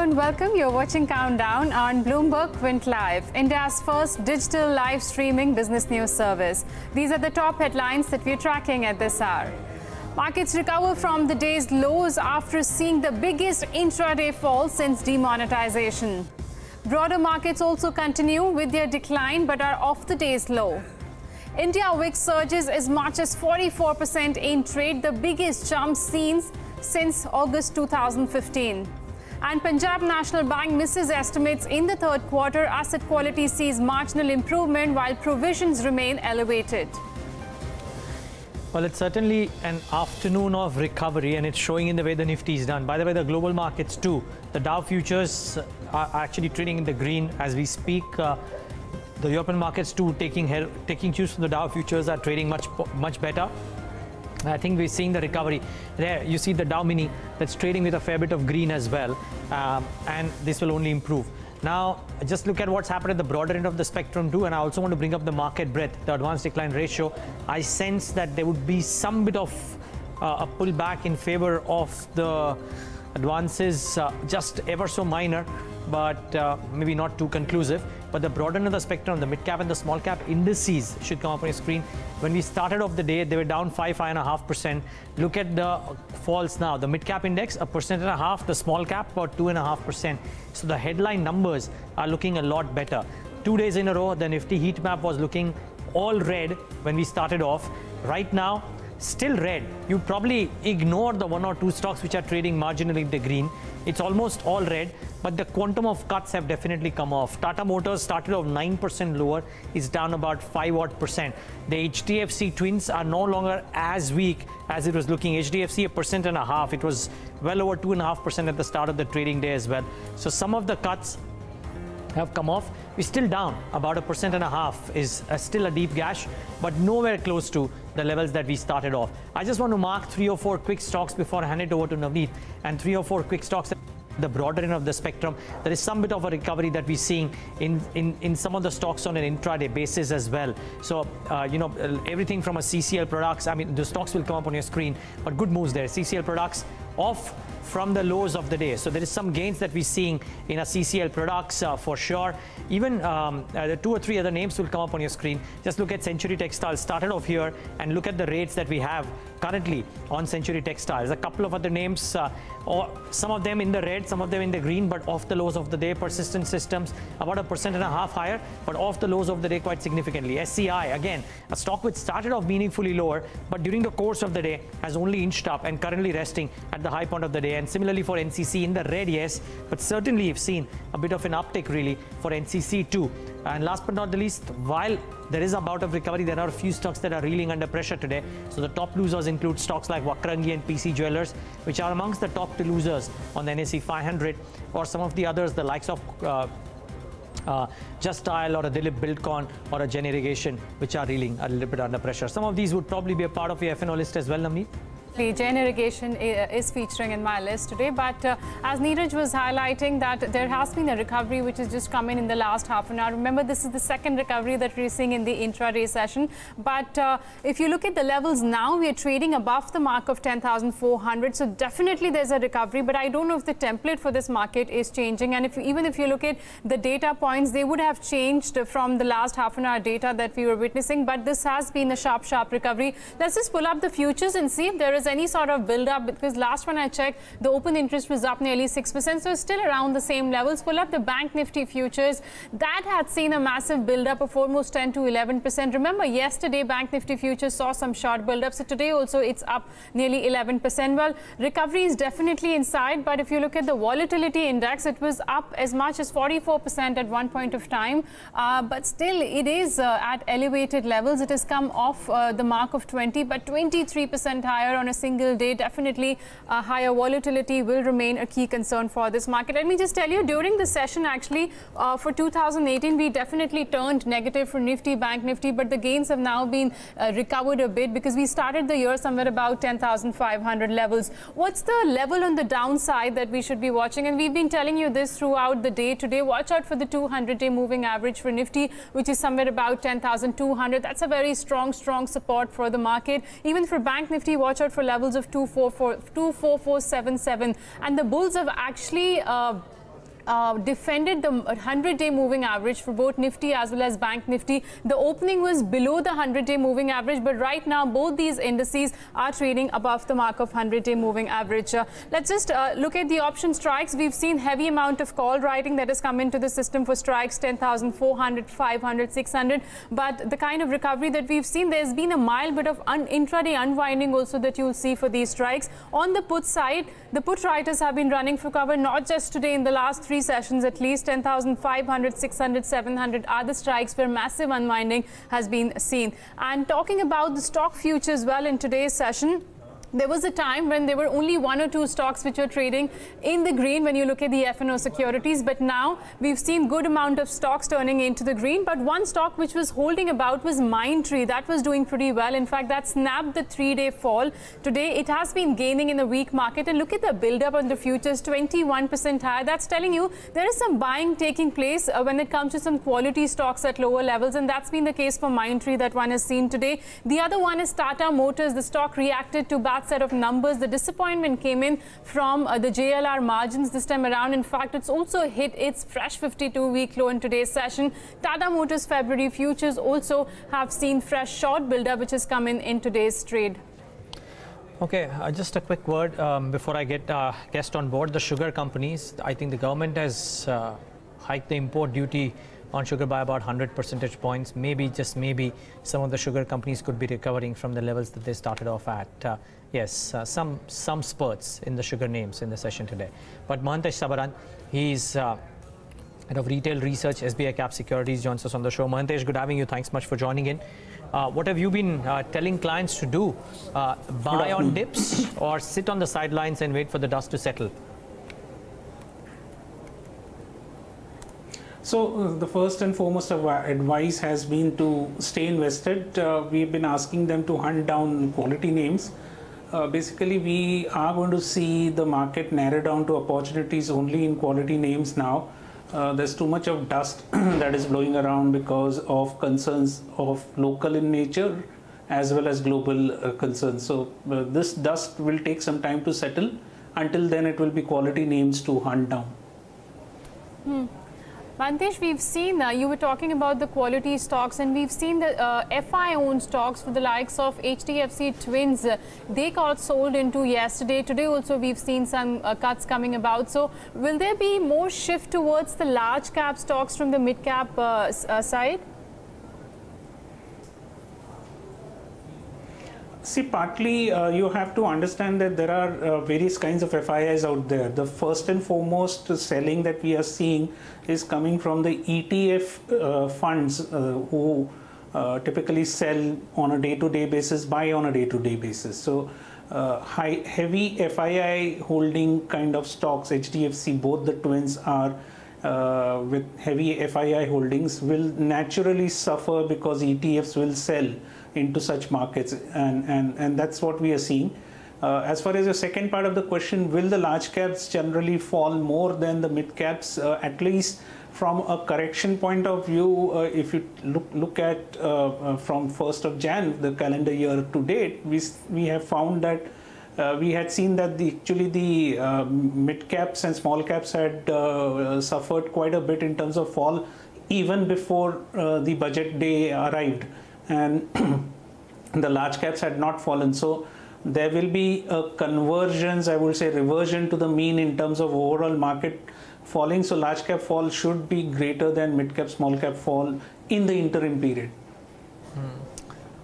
and welcome. You're watching Countdown on Bloomberg Quint Live, India's first digital live streaming business news service. These are the top headlines that we're tracking at this hour. Markets recover from the day's lows after seeing the biggest intraday fall since demonetization. Broader markets also continue with their decline but are off the day's low. India VIX surges as much as 44% in trade, the biggest jump seen since August 2015. And Punjab National Bank misses estimates in the third quarter. Asset quality sees marginal improvement while provisions remain elevated. Well, it's certainly an afternoon of recovery, and it's showing in the way the Nifty is done. By the way, the global markets too. The Dow futures are actually trading in the green as we speak. The European markets too, taking cues from the Dow futures, are trading much better. I think we're seeing the recovery. There you see the Dow Mini that's trading with a fair bit of green as well, and this will only improve. Now, just look at what's happened at the broader end of the spectrum too, and I also want to bring up the market breadth, the advanced decline ratio. I sense that there would be some bit of a pullback in favor of the advances, just ever so minor, but maybe not too conclusive. But the broader end of the spectrum, the mid cap and the small cap indices should come up on your screen. When we started off the day, they were down 5.5%. Look at the falls now. The mid cap index, 1.5%. The small cap, about 2.5%. So the headline numbers are looking a lot better. 2 days in a row, the Nifty heat map was looking all red when we started off. Right now, still red. You probably ignore the one or two stocks which are trading marginally in the green. It's almost all red, but the quantum of cuts have definitely come off. Tata Motors started off 9% lower, is down about 5%. The HDFC twins are no longer as weak as it was looking. HDFC 1.5%. It was well over 2.5% at the start of the trading day as well. So some of the cuts have come off. We're still down about 1.5%. Is still a deep gash, but nowhere close to the levels that we started off. I just want to mark 3 or 4 quick stocks before I hand it over to Navneet, and 3 or 4 quick stocks at the broader end of the spectrum. There is some bit of a recovery that we're seeing in some of the stocks on an intraday basis as well. So everything from a CCL products, I mean the stocks will come up on your screen, but good moves there. CCL products off from the lows of the day. So there is some gains that we're seeing in our CCL products for sure. Even the 2 or 3 other names will come up on your screen. Just look at Century Textiles, started off here, and look at the rates that we have currently on Century Textiles. A couple of other names, or some of them in the red, some of them in the green, but off the lows of the day. Persistent Systems about 1.5% higher, but off the lows of the day quite significantly. SCI, again, a stock which started off meaningfully lower, but during the course of the day has only inched up and currently resting at the high point of the day. And similarly for NCC, in the red, yes, but certainly you've seen a bit of an uptick really for NCC too. And last but not the least, while there is a bout of recovery, there are a few stocks that are reeling under pressure today. So the top losers include stocks like Vakrangi and PC Jewelers, which are amongst the top 2 losers on the NSE 500, or some of the others, the likes of Just Dial or a Dilip Buildcon or a Jain Irrigation, which are reeling a little bit under pressure. Some of these would probably be a part of your FNO list as well, Navneet. Jain Irrigation is featuring in my list today, but as Neeraj was highlighting that there has been a recovery which has just come in the last half an hour. Remember, this is the second recovery that we're seeing in the intraday session, but if you look at the levels now, we are trading above the mark of 10,400, so definitely there's a recovery, but I don't know if the template for this market is changing, and even if you look at the data points, they would have changed from the last half an hour data that we were witnessing, but this has been a sharp recovery. Let's just pull up the futures and see if there is any sort of build up, because last one I checked, the open interest was up nearly 6%, so it's still around the same levels. Pull up the Bank Nifty futures, that had seen a massive build up of almost 10 to 11%. Remember, yesterday Bank Nifty futures saw some short build up, so today also it's up nearly 11%. Well, recovery is definitely inside, but if you look at the volatility index, it was up as much as 44% at one point of time, but still it is at elevated levels. It has come off the mark of 20, but 23% higher on a single day. Definitely higher volatility will remain a key concern for this market. Let me just tell you, during the session actually for 2018, we definitely turned negative for Nifty, Bank Nifty, but the gains have now been recovered a bit because we started the year somewhere about 10,500 levels. What's the level on the downside that we should be watching? And we've been telling you this throughout the day today. Watch out for the 200-day moving average for Nifty, which is somewhere about 10,200. That's a very strong support for the market. Even for Bank Nifty, watch out for levels of 24477, and the bulls have actually defended the 100-day moving average for both Nifty as well as Bank Nifty. The opening was below the 100-day moving average, but right now both these indices are trading above the mark of 100-day moving average. Let's just look at the option strikes. We've seen heavy amount of call writing that has come into the system for strikes, 10,400, 500, 600. But the kind of recovery that we've seen, there's been a mild bit of intraday unwinding also that you'll see for these strikes. On the put side, the put writers have been running for cover, not just today, in the last 3 sessions at least. 10,500, 600, 700 are the strikes where massive unwinding has been seen. And talking about the stock futures, well, in today's session, there was a time when there were only 1 or 2 stocks which were trading in the green when you look at the F&O securities. But now we've seen good amount of stocks turning into the green. But one stock which was holding about was Mindtree. That was doing pretty well. In fact, that snapped the 3-day fall. Today, it has been gaining in a weak market. And look at the build-up on the futures, 21% higher. That's telling you there is some buying taking place when it comes to some quality stocks at lower levels. And that's been the case for Mindtree that one has seen today. The other one is Tata Motors. The stock reacted to bad set of numbers. The disappointment came in from the JLR margins this time around. In fact, it's also hit its fresh 52-week low in today's session. Tata Motors February futures also have seen fresh short buildup which has come in today's trade. Okay, just a quick word before I get guest on board. The sugar companies, I think the government has hiked the import duty on sugar by about 100 percentage points. Maybe, just maybe, some of the sugar companies could be recovering from the levels that they started off at. Yes, some spurts in the sugar names in the session today. But Mahantesh Sabarad, he's head of retail research, SBI Cap Securities, joins us on the show. Mahantesh, good having you. Thanks much for joining in. What have you been telling clients to do? Buy on dips or sit on the sidelines and wait for the dust to settle? So the first and foremost advice has been to stay invested. We've been asking them to hunt down quality names. Basically, we are going to see the market narrow down to opportunities only in quality names now. There's too much of dust that is blowing around because of concerns of local in nature as well as global concerns. So this dust will take some time to settle. Until then, it will be quality names to hunt down. Mahantesh, we've seen, you were talking about the quality stocks, and we've seen the FI-owned stocks for the likes of HDFC Twins. They got sold into yesterday. Today also we've seen some cuts coming about. So will there be more shift towards the large cap stocks from the mid cap side? See, partly you have to understand that there are various kinds of FIIs out there. The first and foremost selling that we are seeing is coming from the ETF funds who typically sell on a day-to-day basis, buy on a day-to-day basis. So heavy FII holding kind of stocks, HDFC, both the twins are with heavy FII holdings, will naturally suffer because ETFs will sell into such markets, and that's what we are seeing. As far as the second part of the question, will the large caps generally fall more than the mid caps? At least from a correction point of view, if you look at from 1st of Jan, the calendar year to date, we have found that we had seen that actually the mid caps and small caps had suffered quite a bit in terms of fall even before the budget day arrived, and the large caps had not fallen. So there will be a convergence, I would say reversion to the mean in terms of overall market falling. So large cap fall should be greater than mid cap, small cap fall in the interim period.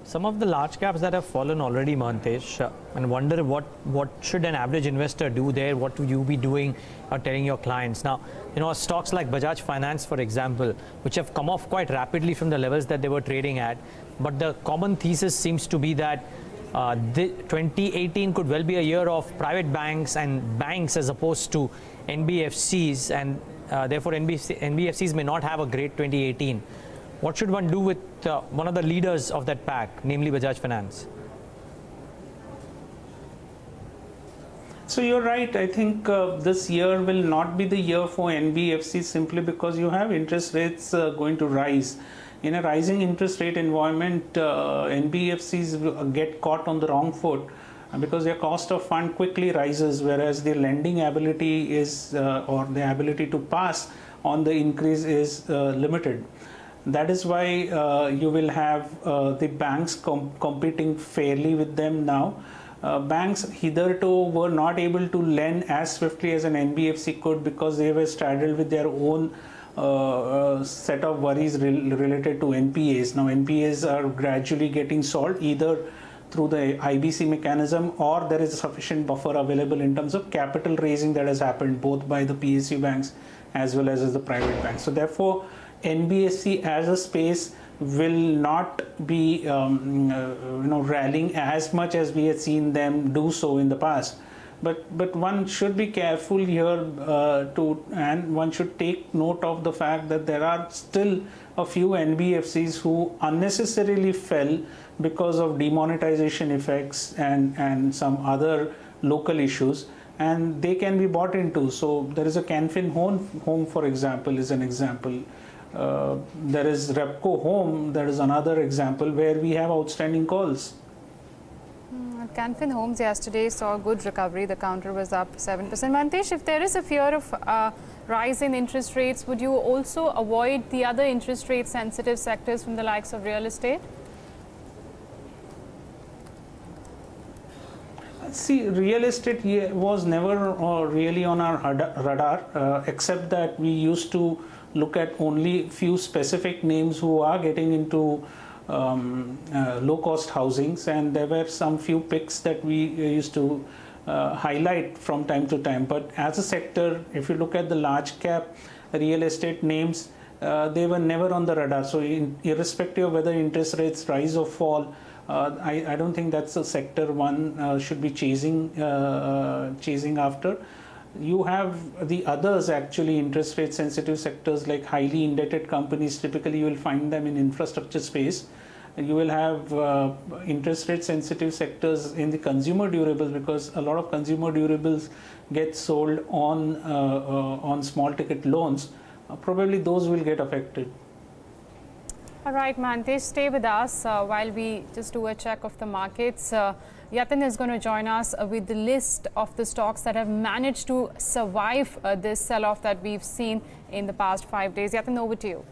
Some of the large caps that have fallen already, Mahantesh, and wonder what should an average investor do there? What will you be doing or telling your clients? Now, you know, stocks like Bajaj Finance, for example, which have come off quite rapidly from the levels that they were trading at, but the common thesis seems to be that 2018 could well be a year of private banks and banks as opposed to NBFCs, and therefore NBFCs may not have a great 2018. What should one do with one of the leaders of that pack, namely Bajaj Finance? So you're right. I think this year will not be the year for NBFCs simply because you have interest rates going to rise. In a rising interest rate environment, NBFCs get caught on the wrong foot. because their cost of fund quickly rises, whereas their lending ability is or the ability to pass on the increase is limited. That is why you will have the banks competing fairly with them now. Banks hitherto were not able to lend as swiftly as an NBFC could because they were straddled with their own set of worries related to NPAs. Now NPAs are gradually getting solved either through the IBC mechanism, or there is a sufficient buffer available in terms of capital raising that has happened both by the PSU banks as well as the private banks. So therefore NBFC as a space will not be rallying as much as we had seen them do so in the past. But one should be careful here and one should take note of the fact that there are still a few NBFCs who unnecessarily fell because of demonetization effects and some other local issues, and they can be bought into. So there is a Canfin Home, for example, is an example. There is Repco Home, that is another example where we have outstanding calls. Canfin Homes yesterday saw a good recovery. The counter was up 7%. Mahantesh, if there is a fear of rise in interest rates, would you also avoid the other interest rate sensitive sectors from the likes of real estate? See, real estate was never really on our radar, except that we used to look at only few specific names who are getting into low-cost housings, and there were some few picks that we used to highlight from time to time. But as a sector, if you look at the large cap real estate names, they were never on the radar. So irrespective of whether interest rates rise or fall, I don't think that's a sector one should be chasing after. You have the others, actually interest rate sensitive sectors like highly indebted companies. Typically you will find them in infrastructure space. You will have interest rate sensitive sectors in the consumer durables, because a lot of consumer durables get sold on small ticket loans. Probably those will get affected. All right, Mahantesh, stay with us while we just do a check of the markets. Yatin is going to join us with the list of the stocks that have managed to survive this sell-off that we've seen in the past 5 days. Yatin, over to you.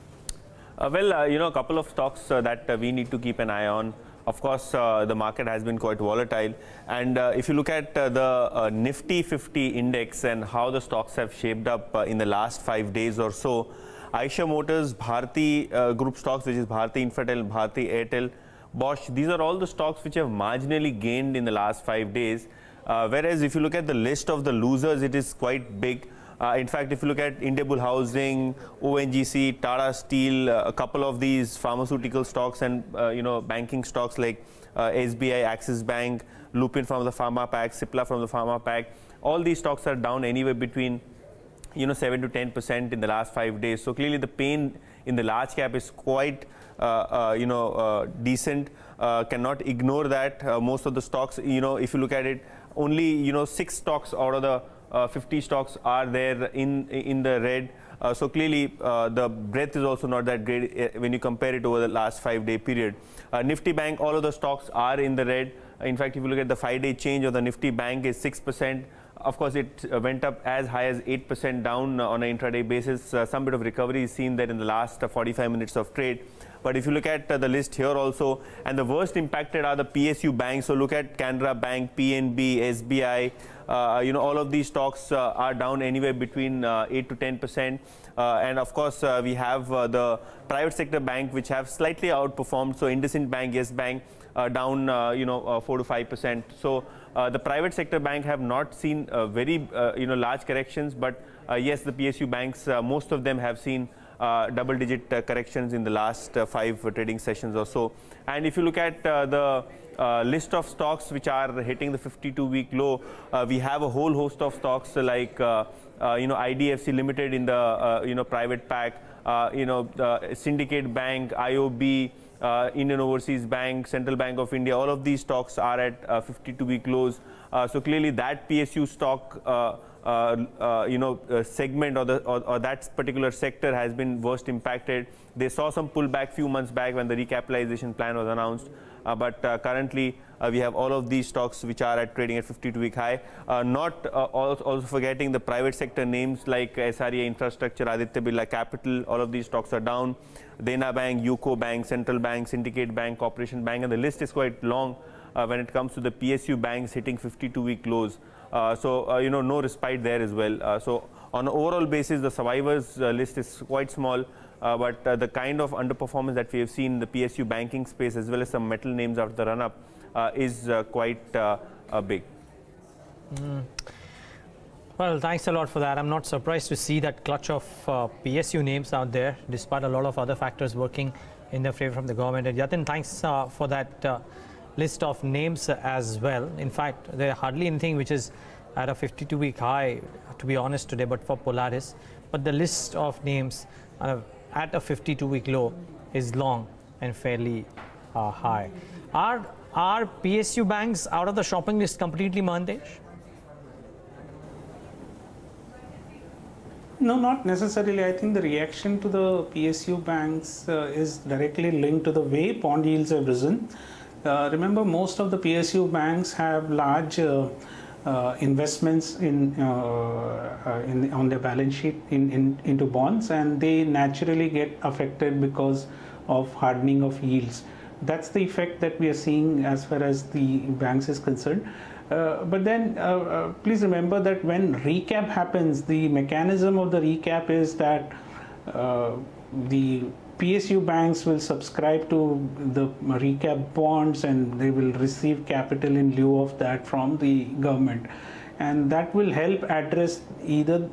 A couple of stocks that we need to keep an eye on. Of course, the market has been quite volatile. And if you look at the Nifty 50 index and how the stocks have shaped up in the last 5 days or so, Eicher Motors, Bharti group stocks, which is Bharti Infratel, Bharti Airtel, Bosch, these are all the stocks which have marginally gained in the last 5 days. Whereas if you look at the list of the losers, it is quite big. In fact, if you look at Indiabulls Housing, ONGC, Tata Steel, a couple of these pharmaceutical stocks and banking stocks like SBI, Axis Bank, Lupin from the Pharma Pack, Cipla from the Pharma Pack, all these stocks are down anywhere between 7 to 10% in the last 5 days. So clearly the pain in the large cap is quite decent. Cannot ignore that. Most of the stocks, if you look at it, only 6 stocks out of the 50 stocks are there in the red. So clearly the breadth is also not that great when you compare it over the last 5-day period. Nifty Bank, all of the stocks are in the red. In fact, if you look at the 5-day change of the Nifty Bank is 6%. Of course, it went up as high as 8% down on an intraday basis. Some bit of recovery is seen there in the last 45 minutes of trade. But if you look at the list here also, and the worst impacted are the PSU banks. So look at Canara Bank, PNB, SBI. All of these stocks are down anywhere between 8 to 10%. And of course, we have the private sector bank, which have slightly outperformed. So IndusInd Bank, Yes Bank, down 4 to 5%. So the private sector bank have not seen very large corrections, but yes, the PSU banks, most of them have seen double-digit corrections in the last 5 trading sessions or so. And if you look at the list of stocks which are hitting the 52-week low, we have a whole host of stocks like IDFC Limited in the private pack, Syndicate Bank, IOB, Indian Overseas Bank, Central Bank of India. All of these stocks are at 52-week lows. So clearly that PSU stock segment or that particular sector has been worst impacted. They saw some pullback few months back when the recapitalization plan was announced. but currently we have all of these stocks which are trading at 52-week high. Not also forgetting the private sector names like SRE Infrastructure, Aditya Birla Capital. All of these stocks are down. Dena Bank, UCO Bank, Central Bank, Syndicate Bank, Corporation Bank, and the list is quite long when it comes to the PSU banks hitting 52-week lows. So no respite there as well. So on an overall basis, the survivors list is quite small. But the kind of underperformance that we have seen in the PSU banking space as well as some metal names after the run-up is quite big. Well, thanks a lot for that. I'm not surprised to see that clutch of PSU names out there, despite a lot of other factors working in the favor of the government. And Yatin, thanks for that list of names as well. In fact, there hardly anything which is at a 52-week high, to be honest, today, but for Polaris. But the list of names at a 52-week low is long and fairly high. Are PSU banks out of the shopping list completely, Mahantesh? No, not necessarily. I think the reaction to the PSU banks is directly linked to the way bond yields have risen. Remember, most of the PSU banks have large investments on their balance sheet into bonds, and they naturally get affected because of hardening of yields. That's the effect that we are seeing as far as the banks is concerned. But then please remember that when recap happens, the mechanism of the recap is that the PSU banks will subscribe to the recap bonds and they will receive capital in lieu of that from the government, and that will help address either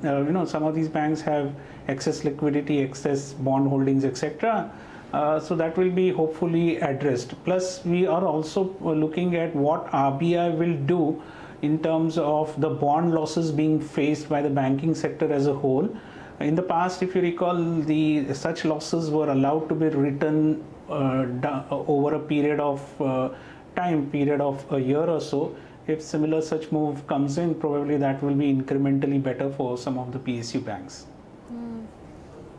some of these banks have excess liquidity, excess bond holdings, etc. So that will be hopefully addressed. Plus we are also looking at what RBI will do in terms of the bond losses being faced by the banking sector as a whole. In the past, if you recall, such losses were allowed to be written over a period of period of a year or so. If similar such move comes in, probably that will be incrementally better for some of the PSU banks.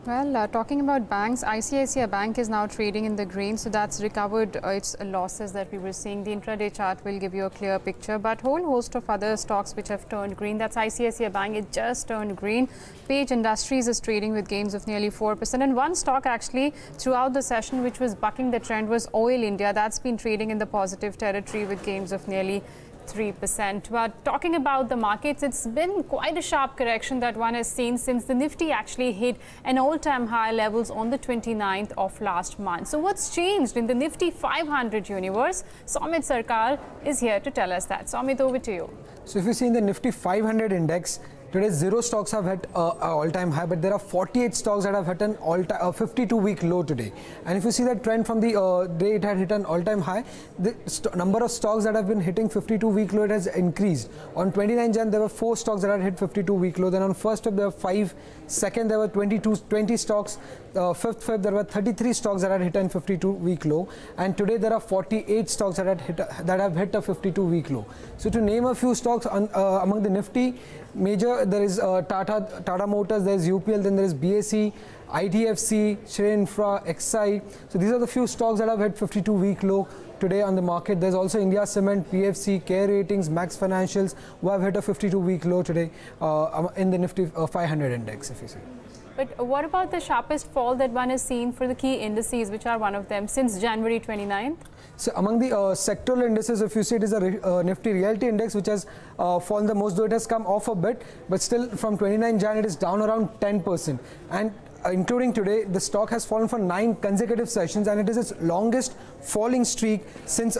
Well, talking about banks, ICICI Bank is now trading in the green, so that's recovered its losses that we were seeing. The intraday chart will give you a clear picture, but whole host of other stocks which have turned green. That's ICICI Bank, it just turned green. Page Industries is trading with gains of nearly 4%, and one stock actually throughout the session which was bucking the trend was Oil India. That's been trading in the positive territory with gains of nearly 3%. But talking about the markets, it's been quite a sharp correction that one has seen since the Nifty actually hit an all-time high levels on the 29th of last month. So what's changed in the Nifty 500 universe? Somit Sarkar is here to tell us that. Somit, over to you. So if you see in the Nifty 500 index, today 0 stocks have hit all-time high, but there are 48 stocks that have hit an 52-week low today. And if you see that trend from the day it had hit an all-time high, the number of stocks that have been hitting 52-week low, it has increased. On 29 Jan, there were 4 stocks that had hit 52-week low. Then on 1st Feb, there were 5. 2nd, there were 20 stocks. 5th Feb, there were 33 stocks that had hit a 52-week low. And today, there are 48 stocks that have hit a 52-week low. So to name a few stocks among the Nifty, major, there is Tata Motors, there is UPL, then there is BSE, IDFC, Shrey Infra, Exide. So these are the few stocks that have hit 52-week low today on the market. There's also India Cement, PFC, Care Ratings, Max Financials, who have hit a 52-week low today in the Nifty 500 index, if you see. But what about the sharpest fall that one has seen for the key indices, which are one of them, since January 29th? So among the sectoral indices, if you see, it is a Nifty Realty Index which has fallen the most, though it has come off a bit, but still from 29 Jan it is down around 10%. And including today, the stock has fallen for 9 consecutive sessions, and it is its longest falling streak since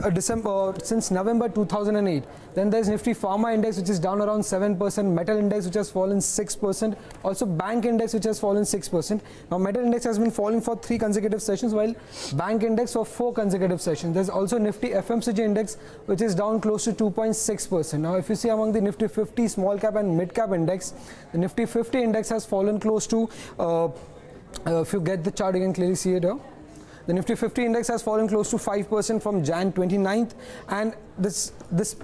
November 2008. Then there's Nifty Pharma Index, which is down around 7%, Metal Index, which has fallen 6%, also Bank Index, which has fallen 6%. Now Metal Index has been falling for 3 consecutive sessions, while Bank Index for 4 consecutive sessions. There's also Nifty FMCG Index, which is down close to 2.6%. Now if you see among the Nifty 50 Small Cap and Mid Cap Index, the Nifty 50 Index has fallen close to if you get the chart, you can clearly see it here. The Nifty 50 index has fallen close to 5% from Jan 29th, and this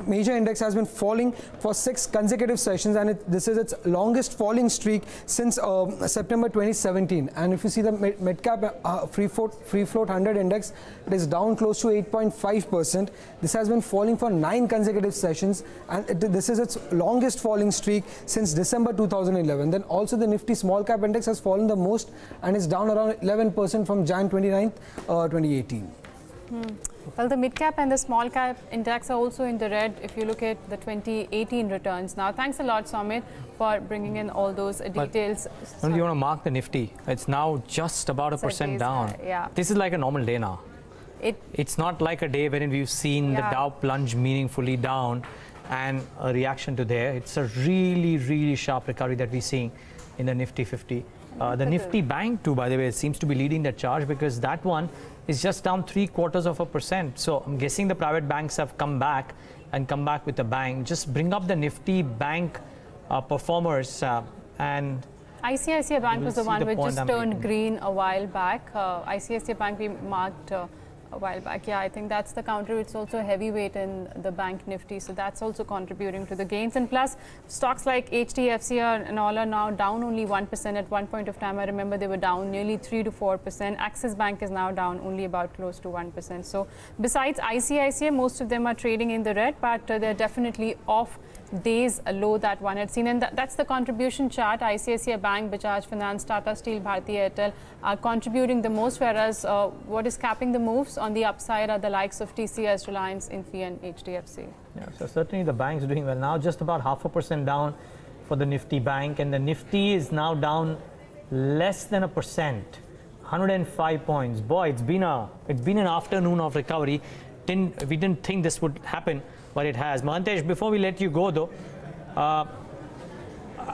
major index has been falling for 6 consecutive sessions, and this is its longest falling streak since September 2017. And if you see the mid-cap free float 100 index, it is down close to 8.5%. This has been falling for 9 consecutive sessions, and this is its longest falling streak since December 2011. Then also the Nifty small cap index has fallen the most and is down around 11% from Jan 29th, 2018. Well, the mid-cap and the small-cap index are also in the red if you look at the 2018 returns. Now, thanks a lot, Swamit, for bringing in all those details. But you want to mark the Nifty. It's now just about a percent down. Yeah. This is like a normal day now. It's not like a day wherein we've seen the Dow plunge meaningfully down and a reaction to there. It's a really, really sharp recovery that we're seeing in the Nifty 50. The Nifty Bank too, by the way, seems to be leading the charge because that one is just down 0.75%. So I'm guessing the private banks have come back with a bang. Just bring up the Nifty Bank performers and ICICI Bank was the one which just turned green a while back. ICICI Bank we marked a while back. Yeah, I think that's the counter. It's also a heavyweight in the bank Nifty, so that's also contributing to the gains. And plus, stocks like HDFC and all are now down only 1%. At one point of time, I remember they were down nearly 3 to 4%. Axis Bank is now down only about close to 1%. So besides ICICI, most of them are trading in the red, but they're definitely off days low that one had seen, and that's the contribution chart. ICICI Bank, Bajaj Finance, Tata Steel, Bharti Airtel are contributing the most, whereas what is capping the moves on the upside are the likes of TCS, Reliance, Infi and HDFC. Yeah, so certainly the banks are doing well. Now just about 0.5% down for the Nifty Bank, and the Nifty is now down less than 1%, 105 points. Boy, it's been an afternoon of recovery. We didn't think this would happen, but it has. Mahantesh, before we let you go though,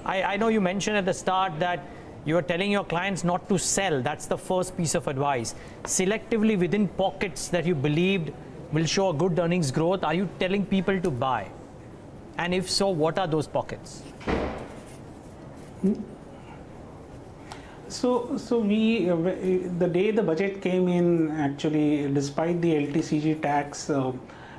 I know you mentioned at the start that you are telling your clients not to sell. That's the first piece of advice. Selectively within pockets that you believed will show a good earnings growth, are you telling people to buy? And if so, what are those pockets? So we, the day the budget came in, actually, despite the LTCG tax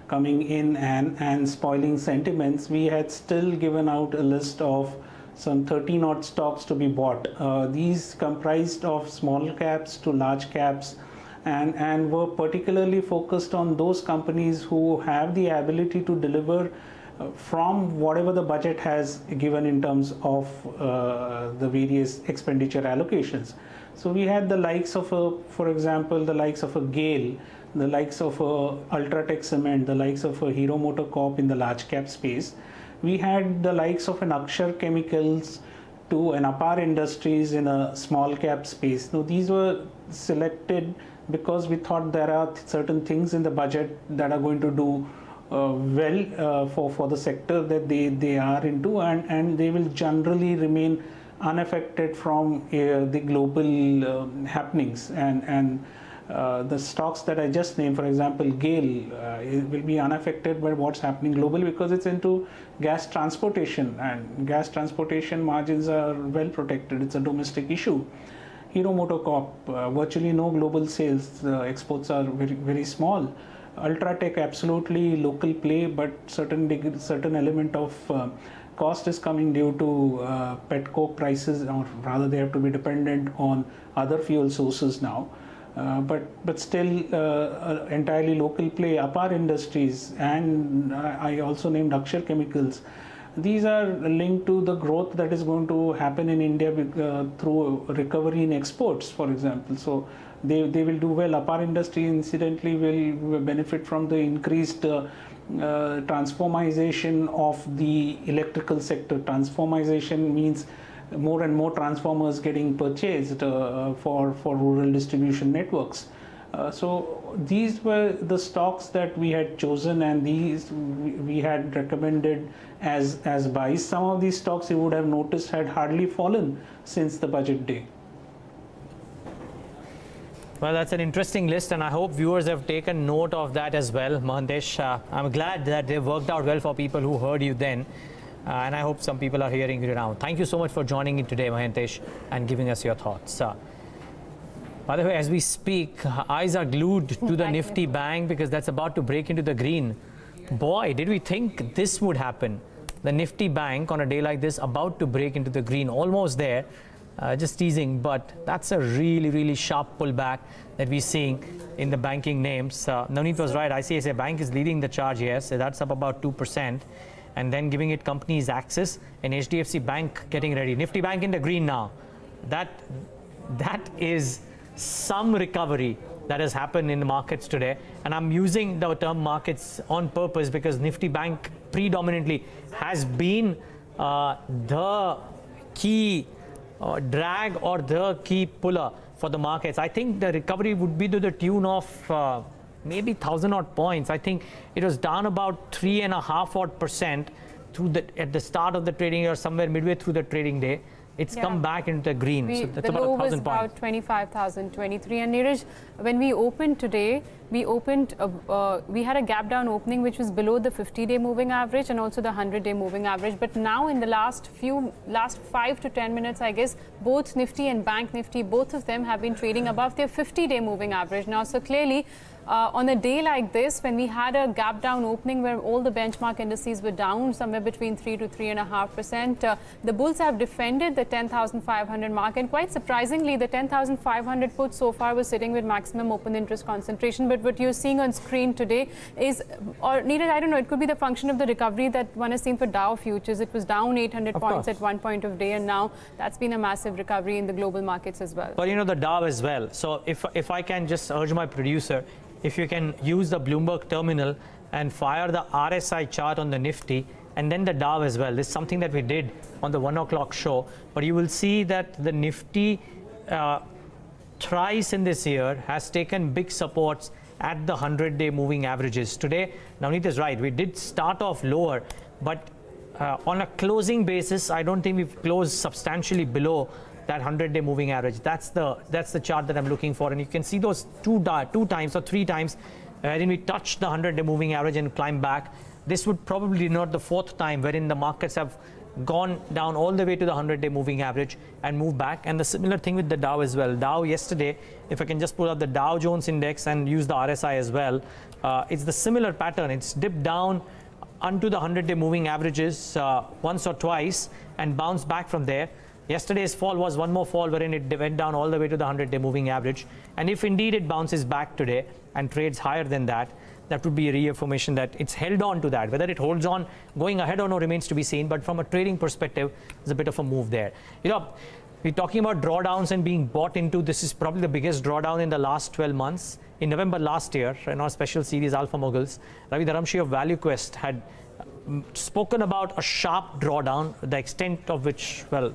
coming in and spoiling sentiments, we had still given out a list of some 13 odd stocks to be bought. These comprised of small caps to large caps and were particularly focused on those companies who have the ability to deliver from whatever the budget has given in terms of the various expenditure allocations. So we had the likes of, for example, the likes of a GAIL, the likes of Ultratech Cement, the likes of a Hero MotoCorp in the large cap space. We had the likes of an Akshar Chemicals to an Apar Industries in a small cap space. Now these were selected because we thought there are certain things in the budget that are going to do well for the sector that they are into, and they will generally remain unaffected from the global happenings, and the stocks that I just named, for example GAIL, will be unaffected by what's happening globally because it's into gas transportation, and gas transportation margins are well protected. It's a domestic issue. Hero MotoCorp, virtually no global sales, exports are very, very small. Ultratech, absolutely local play, but certain element of cost is coming due to petcoke prices, or rather they have to be dependent on other fuel sources now. But still entirely local play. Apar Industries, and I also named Akshar Chemicals. These are linked to the growth that is going to happen in India through recovery in exports, for example. So they will do well. Apar Industry, incidentally, will benefit from the increased transformization of the electrical sector. Transformization means more and more transformers getting purchased for rural distribution networks. So these were the stocks that we had chosen, and these we had recommended as buys. Some of these stocks you would have noticed had hardly fallen since the budget day. Well, that's an interesting list, and I hope viewers have taken note of that as well. Mahantesh, I'm glad that they worked out well for people who heard you then. And I hope some people are hearing you now. Thank you so much for joining in today, Mahantesh, and giving us your thoughts. By the way, as we speak, eyes are glued to the Nifty Bank because that's about to break into the green. boy, did we think this would happen. The Nifty Bank on a day like this about to break into the green, almost there, just teasing, but that's a really, really sharp pullback that we're seeing in the banking names. Navneet was right, ICICI Bank is leading the charge here, so that's up about 2%, and then giving it companies access, and HDFC Bank getting ready. Nifty Bank in the green now. That is some recovery that has happened in the markets today, and I'm using the term markets on purpose because Nifty Bank predominantly has been the key drag or the key puller for the markets. I think the recovery would be to the tune of maybe 1,000 odd points. I think it was down about 3.5 odd % at the start of the trading or somewhere midway through the trading day. It's come back into the green. So that's about 1,000 points. The low was about 25,023. And Neeraj, when we opened today, we had a gap down opening which was below the 50-day moving average and also the 100-day moving average. But now in the last 5 to 10 minutes, I guess, both Nifty and Bank Nifty, both of them have been trading above their 50-day moving average now. So clearly, on a day like this, when we had a gap down opening where all the benchmark indices were down somewhere between 3 to 3.5%, the bulls have defended the 10,500 mark, and quite surprisingly, the 10,500 put so far was sitting with maximum open interest concentration. But what you're seeing on screen today is, or Neeraj, I don't know, it could be the function of the recovery that one has seen for Dow futures. It was down 800 points at one point of day, and now that's been a massive recovery in the global markets as well. But you know, the Dow as well. So if I can just urge my producer, if you can use the Bloomberg terminal and fire the RSI chart on the Nifty and then the Dow as well. This is something that we did on the 1 o'clock show. But you will see that the Nifty thrice in this year has taken big supports at the 100-day moving averages. Today, Navneet is right. We did start off lower, but on a closing basis, I don't think we've closed substantially below that 100-day moving average. That's the chart that I'm looking for, and you can see those two times or three times wherein we touched the 100-day moving average and climbed back. This would probably be not the fourth time wherein the markets have gone down all the way to the 100-day moving average and moved back. And the similar thing with the Dow as well. Dow yesterday, if I can just pull up the Dow Jones index and use the RSI as well, it's the similar pattern. It's dipped down onto the 100-day moving averages once or twice and bounced back from there. Yesterday's fall was one more fall wherein it went down all the way to the 100-day moving average. And if indeed it bounces back today and trades higher than that, that would be a reaffirmation that it's held on to that. Whether it holds on going ahead or no remains to be seen. But from a trading perspective, there's a bit of a move there. You know, we're talking about drawdowns and being bought into. This is probably the biggest drawdown in the last 12 months. In November last year, in our special series Alpha Moguls, Ravi Dharamshi of ValueQuest had spoken about a sharp drawdown, the extent of which, well,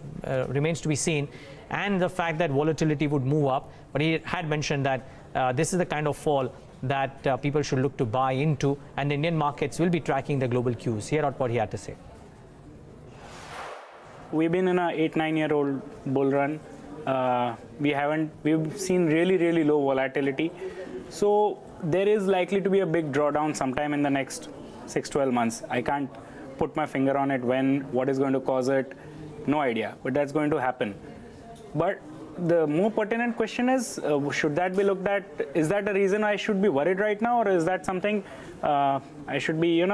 remains to be seen, and the fact that volatility would move up. But he had mentioned that this is the kind of fall that people should look to buy into, and the Indian markets will be tracking the global cues. Hear out what he had to say. We've been in a 8-9-year-old bull run. We've seen really low volatility. So there is likely to be a big drawdown sometime in the next 6-12 months. I can't put my finger on it when, what is going to cause it, no idea, but that's going to happen. But the more pertinent question is, should that be looked at? Is that a reason I should be worried right now, or is that something I should be,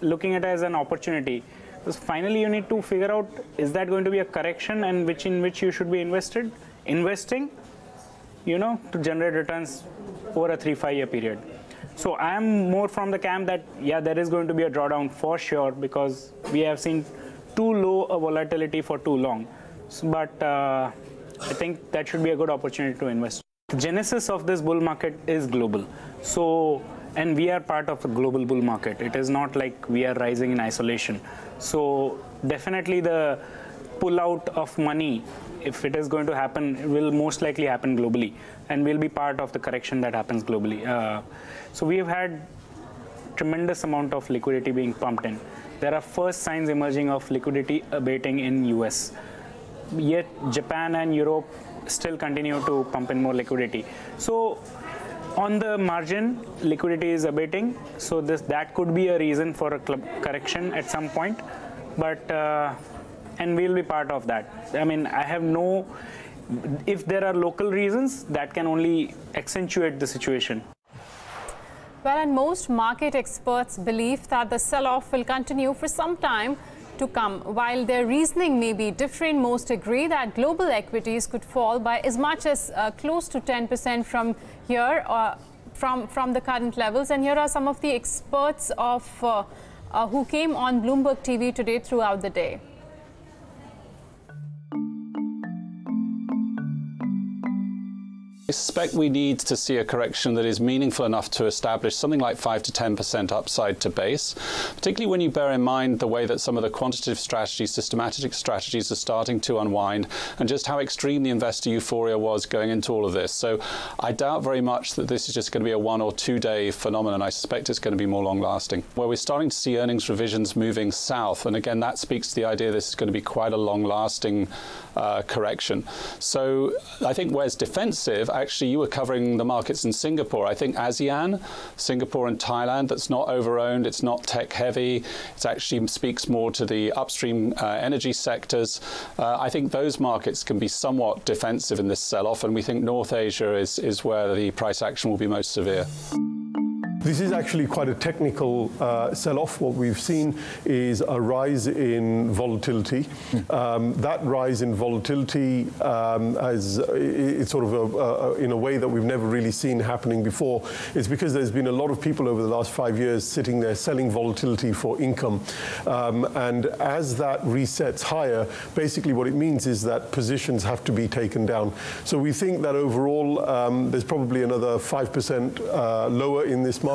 looking at as an opportunity? Because finally you need to figure out, is that going to be a correction and in which you should be investing, to generate returns over a 3-5 year period. So I am more from the camp that, yeah, there is going to be a drawdown for sure, because we have seen too low a volatility for too long. So, but I think that should be a good opportunity to invest. The genesis of this bull market is global. So, and we are part of a global bull market. It is not like we are rising in isolation. So definitely the pull out of money, if it is going to happen, it will most likely happen globally, and will be part of the correction that happens globally. So we have had tremendous amount of liquidity being pumped in. There are first signs emerging of liquidity abating in US. Yet Japan and Europe still continue to pump in more liquidity. So on the margin, liquidity is abating. So that could be a reason for a correction at some point. But and we'll be part of that. I mean, I have no, if there are local reasons, that can only accentuate the situation. Well, and most market experts believe that the sell-off will continue for some time to come. While their reasoning may be different, most agree that global equities could fall by as much as close to 10% from here, from the current levels. And here are some of the experts of who came on Bloomberg TV today throughout the day. I suspect we need to see a correction that is meaningful enough to establish something like 5 to 10% upside to base, particularly when you bear in mind the way that some of the quantitative strategies, systematic strategies are starting to unwind, and just how extreme the investor euphoria was going into all of this. So I doubt very much that this is just going to be a 1 or 2 day phenomenon. I suspect it's going to be more long lasting. Where we're starting to see earnings revisions moving south, and again that speaks to the idea this is going to be quite a long lasting correction. So I think where's defensive, actually you were covering the markets in Singapore. I think ASEAN, Singapore and Thailand, that's not over-owned, it's not tech heavy, it actually speaks more to the upstream energy sectors. I think those markets can be somewhat defensive in this sell-off, and we think North Asia is where the price action will be most severe. This is actually quite a technical sell-off. What we've seen is a rise in volatility. That rise in volatility it's sort of in a way that we've never really seen happening before. It's because there's been a lot of people over the last 5 years sitting there selling volatility for income. And as that resets higher, basically what it means is that positions have to be taken down. So we think that overall there's probably another 5% lower in this market.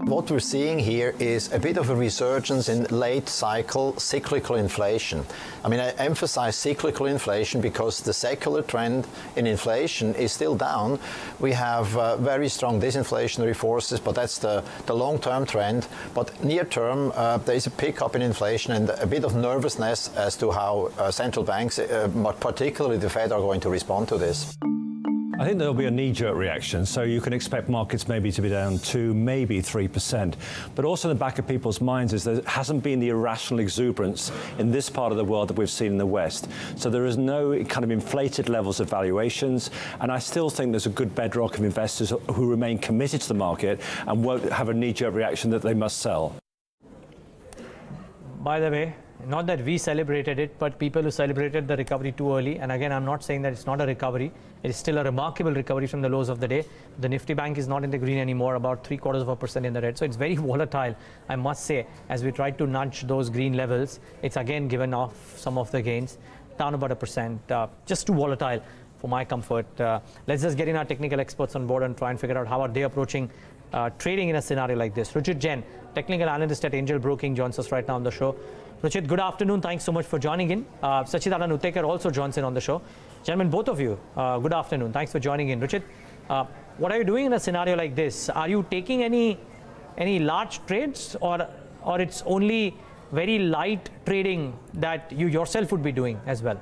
What we're seeing here is a bit of a resurgence in late cycle cyclical inflation. I mean, I emphasize cyclical inflation because the secular trend in inflation is still down. We have very strong disinflationary forces, but that's the long-term trend. But near-term, there is a pickup in inflation and a bit of nervousness as to how central banks, particularly the Fed, are going to respond to this. I think there'll be a knee-jerk reaction, so you can expect markets maybe to be down 2, maybe 3%. But also in the back of people's minds is there hasn't been the irrational exuberance in this part of the world that we've seen in the West. So there is no kind of inflated levels of valuations, and I still think there's a good bedrock of investors who remain committed to the market and won't have a knee-jerk reaction that they must sell. By the way, not that we celebrated it, but people who celebrated the recovery too early. And again, I'm not saying that it's not a recovery. It is still a remarkable recovery from the lows of the day. The Nifty Bank is not in the green anymore, about 0.75% in the red. So it's very volatile, I must say. As we try to nudge those green levels, it's again given off some of the gains, down about 1%. Just too volatile for my comfort. Let's just get in our technical experts on board and try and figure out how are they approaching trading in a scenario like this. Ruchit Jain, technical analyst at Angel Broking, joins us right now on the show. Ruchit, good afternoon. Thanks so much for joining in. Sacchitanand Uttekar also joins in on the show. Gentlemen, both of you, good afternoon. Thanks for joining in. Ruchit, what are you doing in a scenario like this? Are you taking any large trades, or it's only very light trading that you yourself would be doing as well?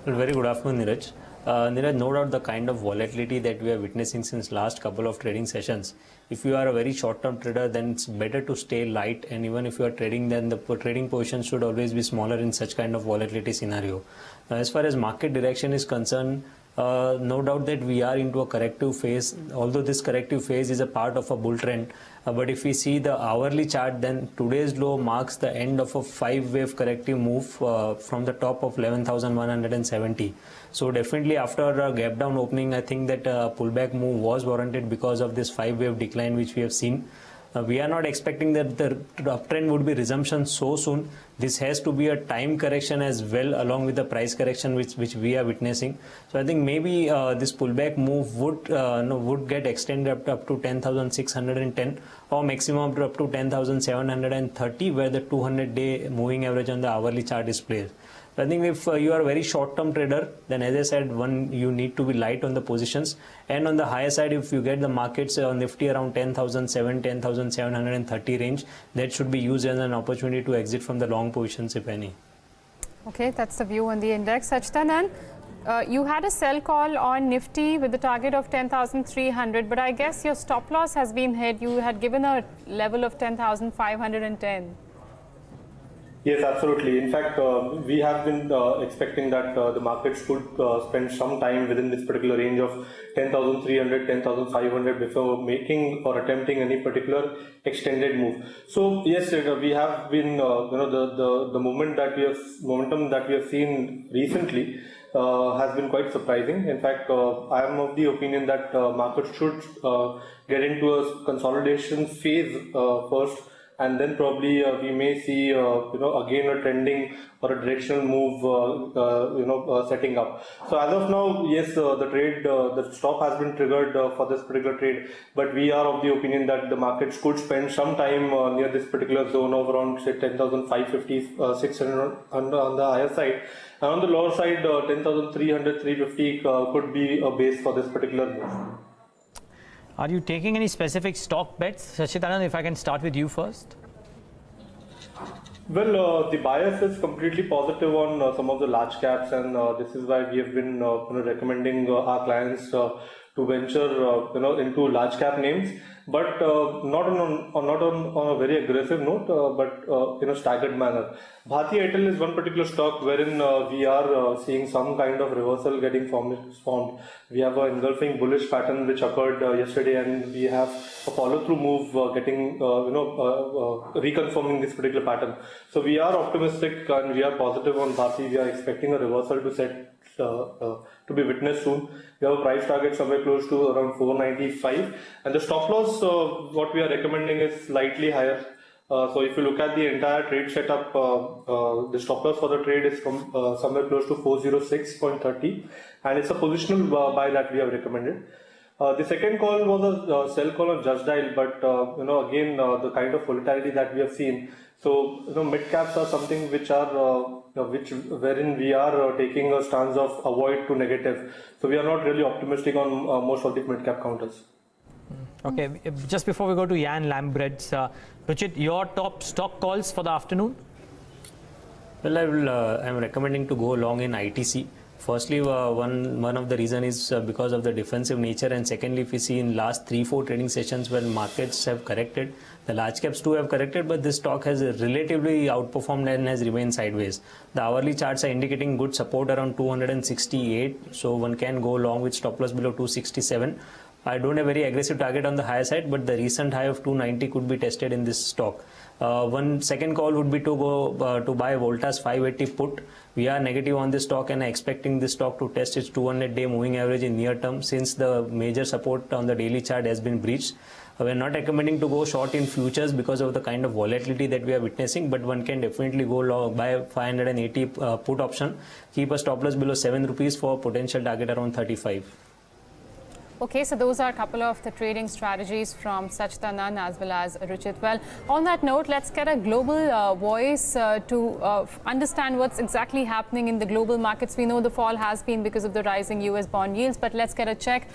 Well, very good afternoon, Neeraj. Neeraj, no doubt the kind of volatility that we are witnessing since last couple of trading sessions, if you are a very short-term trader, then it's better to stay light, and even if you are trading, then the trading position should always be smaller in such kind of volatility scenario. Now, as far as market direction is concerned, no doubt that we are into a corrective phase, although this corrective phase is a part of a bull trend. But if we see the hourly chart, then today's low marks the end of a 5-wave corrective move from the top of 11,170. So definitely after a gap down opening, I think that a pullback move was warranted because of this 5-wave decline which we have seen. We are not expecting that the uptrend would be resumption so soon. This has to be a time correction as well, along with the price correction which we are witnessing. So I think maybe this pullback move would get extended up to 10,610 or maximum up to 10,730, where the 200-day moving average on the hourly chart is placed. I think if you are a very short-term trader, then as I said, you need to be light on the positions. And on the higher side, if you get the markets Nifty around 10,700, 10,730 range, that should be used as an opportunity to exit from the long positions, if any. Okay, that's the view on the index. Sacchitanand, you had a sell call on Nifty with the target of 10,300, but I guess your stop loss has been hit. You had given a level of 10,510. Yes, absolutely. In fact, we have been expecting that the markets could spend some time within this particular range of 10,300, 10,500 before making or attempting any particular extended move. So yes, we have been, the momentum that we have seen recently has been quite surprising. In fact, I am of the opinion that markets should get into a consolidation phase first, and then probably we may see again a trending or a directional move setting up. So as of now, yes, the stop has been triggered for this particular trade, but we are of the opinion that the markets could spend some time near this particular zone of around say 10,550, 600 on the higher side, and on the lower side 10,300, 350 could be a base for this particular move. Are you taking any specific stock bets? Sacchitanand, if I can start with you first. Well, the bias is completely positive on some of the large caps, and this is why we have been recommending our clients to venture into large cap names, but not on a very aggressive note, but in a staggered manner. Bharti Airtel is one particular stock wherein we are seeing some kind of reversal getting formed. We have an engulfing bullish pattern which occurred yesterday, and we have a follow-through move getting reconfirming this particular pattern. So we are optimistic and we are positive on Bharti. We are expecting a reversal to set to be witnessed soon. We have a price target somewhere close to around 495, and the stop loss what we are recommending is slightly higher. So if you look at the entire trade setup, the stop loss for the trade is somewhere close to 406.30, and it's a positional buy that we have recommended. The second call was a sell call on Just Dial, but again the kind of volatility that we have seen. So mid caps are something which are wherein we are taking a stance of avoid to negative. So we are not really optimistic on most of the mid cap counters. Okay, just before we go to Jan Lambrechts, Ruchit, your top stock calls for the afternoon? Well, I'm recommending to go long in ITC. Firstly, one of the reason is because of the defensive nature, and secondly, if we see in last 3-4 trading sessions when markets have corrected, the large caps too have corrected, but this stock has relatively outperformed and has remained sideways. The hourly charts are indicating good support around 268, so one can go long with stop loss below 267. I don't have very aggressive target on the higher side, but the recent high of 290 could be tested in this stock. One second call would be to go to buy Volta's 580 put. We are negative on this stock and are expecting this stock to test its 200-day moving average in near term, since the major support on the daily chart has been breached. We are not recommending to go short in futures because of the kind of volatility that we are witnessing, but one can definitely go long, buy 580 put option, keep a stop loss below 7 rupees for potential target around 35. Okay, so those are a couple of the trading strategies from Sacchitanand as well as Ruchit. Well, on that note, let's get a global voice to understand what's exactly happening in the global markets. We know the fall has been because of the rising US bond yields, but let's get a check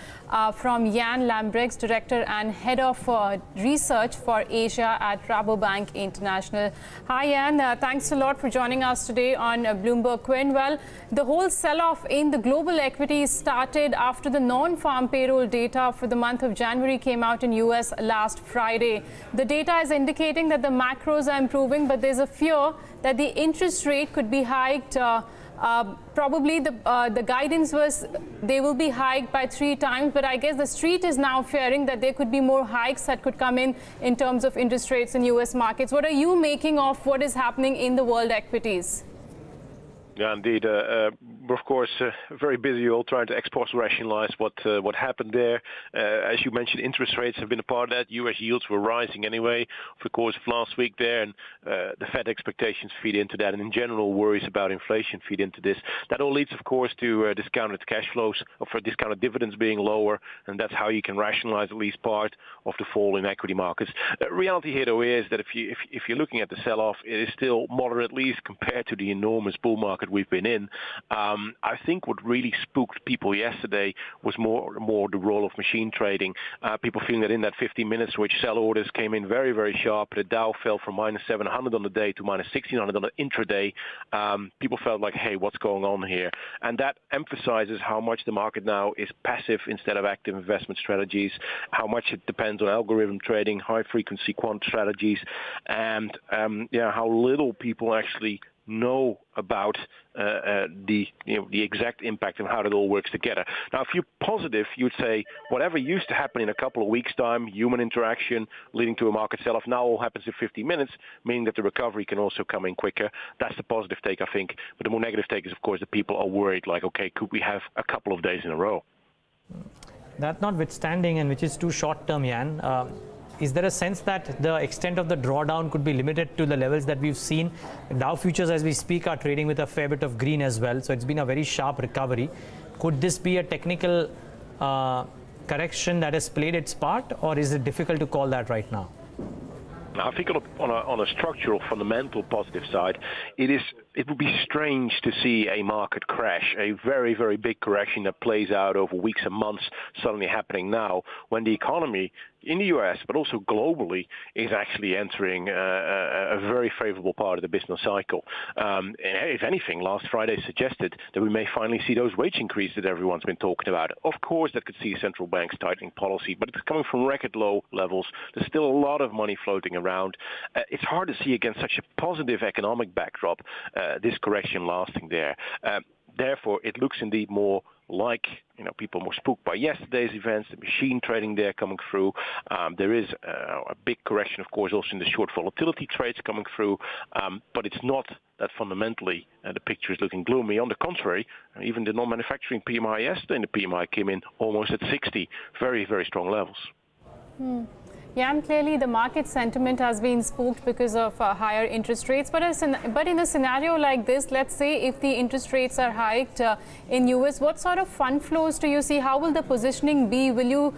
from Jan Lambrechts, Director and Head of Research for Asia at Rabobank International. Hi Jan, thanks a lot for joining us today on Bloomberg Quinn. Well, the whole sell-off in the global equities started after the non-farm payroll data for the month of January came out in US last Friday. The data is indicating that the macros are improving, but there's a fear that the interest rate could be hiked. Probably the guidance was they will be hiked by 3 times, but I guess the street is now fearing that there could be more hikes that could come in terms of interest rates in US markets. What are you making of what is happening in the world equities? Yeah, indeed. We're of course very busy all trying to export rationalize what happened there. As you mentioned, interest rates have been a part of that. US yields were rising anyway over the course of last week there, and the Fed expectations feed into that, and in general worries about inflation feed into this. That all leads of course to discounted cash flows, or for discounted dividends being lower, and that's how you can rationalize at least part of the fall in equity markets. Reality here though is that if you're looking at the sell-off, it is still moderate, at least compared to the enormous bull market we've been in. I think what really spooked people yesterday was more the role of machine trading. People feeling that in that 15 minutes, which sell orders came in very, very sharp. The Dow fell from -700 on the day to -1600 on the intraday. People felt like, hey, what's going on here? And that emphasizes how much the market now is passive instead of active investment strategies, how much it depends on algorithm trading, high-frequency quant strategies, and how little people actually know about the exact impact and how it all works together. Now, if you're positive, you'd say whatever used to happen in a couple of weeks' time, human interaction leading to a market sell-off, now all happens in 15 minutes, meaning that the recovery can also come in quicker. That's the positive take, I think. But the more negative take is, of course, that people are worried, like, okay, could we have a couple of days in a row? That notwithstanding, and which is too short-term, Jan, is there a sense that the extent of the drawdown could be limited to the levels that we've seen? Dow futures, as we speak, are trading with a fair bit of green as well. So it's been a very sharp recovery. Could this be a technical correction that has played its part, or is it difficult to call that right now? I think on a structural, fundamental positive side, it would be strange to see a market crash, a very, very big correction that plays out over weeks and months suddenly happening now when the economy in the US, but also globally, is actually entering a very favorable part of the business cycle. And if anything, last Friday suggested that we may finally see those wage increases that everyone's been talking about. Of course, that could see central banks tightening policy, but it's coming from record low levels. There's still a lot of money floating around. It's hard to see against such a positive economic backdrop this correction lasting there. Therefore, it looks indeed more like, people more spooked by yesterday's events, the machine trading there coming through. There is a big correction, of course, also in the short volatility trades coming through, but it's not that fundamentally the picture is looking gloomy. On the contrary, even the non-manufacturing PMI yesterday, the PMI came in almost at 60, very, very strong levels. Yeah, and clearly the market sentiment has been spooked because of higher interest rates. But in a scenario like this, let's say if the interest rates are hiked in US, what sort of fund flows do you see? How will the positioning be? Will you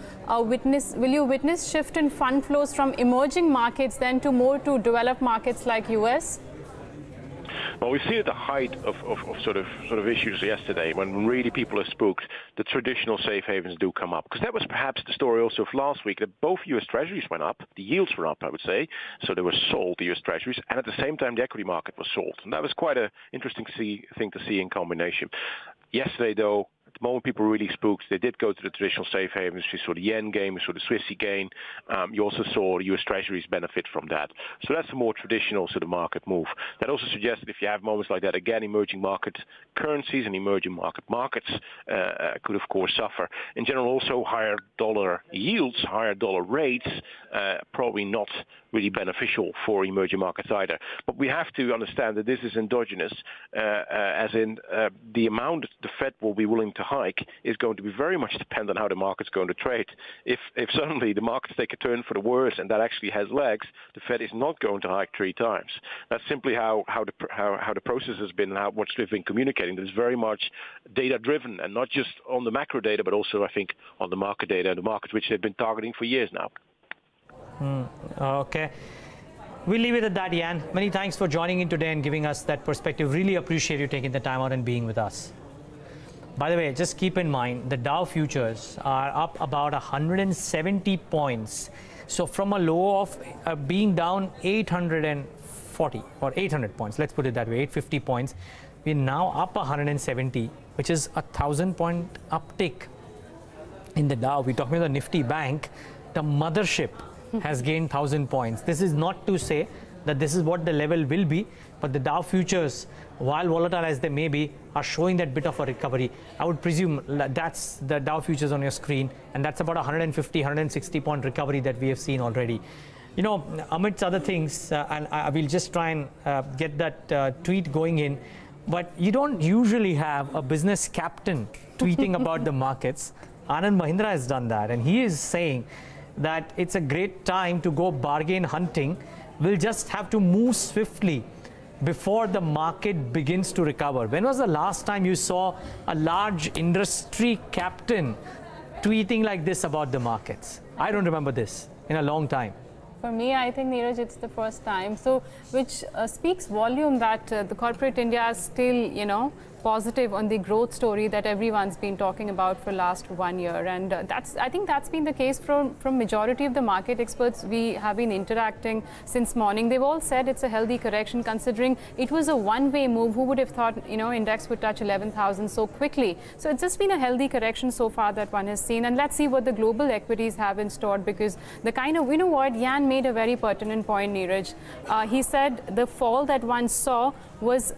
witness shift in fund flows from emerging markets then to more to developed markets like US? Well, we see at the height of sort of issues yesterday, when really people are spooked, the traditional safe havens do come up. Because that was perhaps the story also of last week, that both U.S. Treasuries went up, the yields were up, I would say, so they were sold, the U.S. Treasuries, and at the same time the equity market was sold. And that was quite an interesting thing to see in combination. Yesterday, though, at the moment people were really spooked. They did go to the traditional safe havens. We saw the yen gain, we saw the Swissy gain. You also saw the US Treasuries benefit from that. So that's a more traditional sort of market move. That also suggests that if you have moments like that, again, emerging market currencies and emerging markets could, of course, suffer. In general, also higher dollar yields, higher dollar rates, probably not really beneficial for emerging markets either. But we have to understand that this is endogenous, as in the amount the Fed will be willing to hike is going to be very much dependent on how the market's going to trade. If suddenly the markets take a turn for the worse and that actually has legs, the Fed is not going to hike 3 times. That's simply how the process has been and how much they've been communicating. It's very much data-driven, and not just on the macro data, but also, I think, on the market data and the markets which they've been targeting for years now. Okay. We'll leave it at that, Jan. Many thanks for joining in today and giving us that perspective. Really appreciate you taking the time out and being with us. By the way, just keep in mind, the Dow futures are up about 170 points. So from a low of being down 840 or 800 points, let's put it that way, 850 points, we're now up 170, which is a 1,000-point uptick in the Dow. We're talking about the Nifty Bank, the mothership has gained 1,000 points. This is not to say that this is what the level will be, but the Dow futures, while volatile as they may be, are showing that bit of a recovery. I would presume that's the Dow futures on your screen, and that's about 150, 160 point recovery that we have seen already. Amidst other things, and I will just try and get that tweet going in, but you don't usually have a business captain tweeting about the markets. Anand Mahindra has done that, and he is saying that it's a great time to go bargain hunting. We'll just have to move swiftly before the market begins to recover. When was the last time you saw a large industry captain tweeting like this about the markets? I don't remember this in a long time. For me, I think, Neeraj, it's the first time. So, which speaks volume that the corporate India is still, positive on the growth story that everyone's been talking about for last 1 year. And I think that's been the case from majority of the market experts we have been interacting since morning. They've all said it's a healthy correction considering it was a one-way move. Who would have thought, index would touch 11,000 so quickly? So it's just been a healthy correction so far that one has seen. And let's see what the global equities have in store, because the kind of, Jain made a very pertinent point, Neeraj. He said the fall that one saw was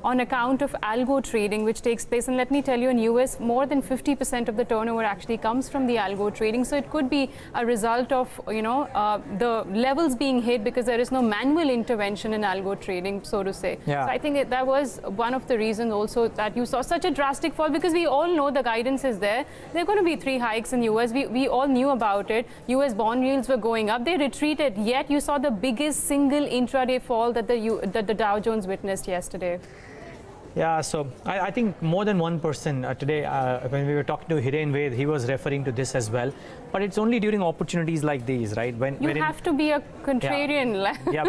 on account of algo trading, which takes place. And let me tell you, in US, more than 50% of the turnover actually comes from the algo trading. So it could be a result of, the levels being hit because there is no manual intervention in algo trading, so to say. Yeah. So I think that was one of the reasons also that you saw such a drastic fall, because we all know the guidance is there. There are going to be 3 hikes in US. We all knew about it. US bond yields were going up. They retreated, yet you saw the biggest single intraday fall that the Dow Jones witnessed yesterday. Yeah, so I think more than one person today, when we were talking to Hiren Ved, he was referring to this as well. But it's only during opportunities like these, right? When you have to be a contrarian. Yeah,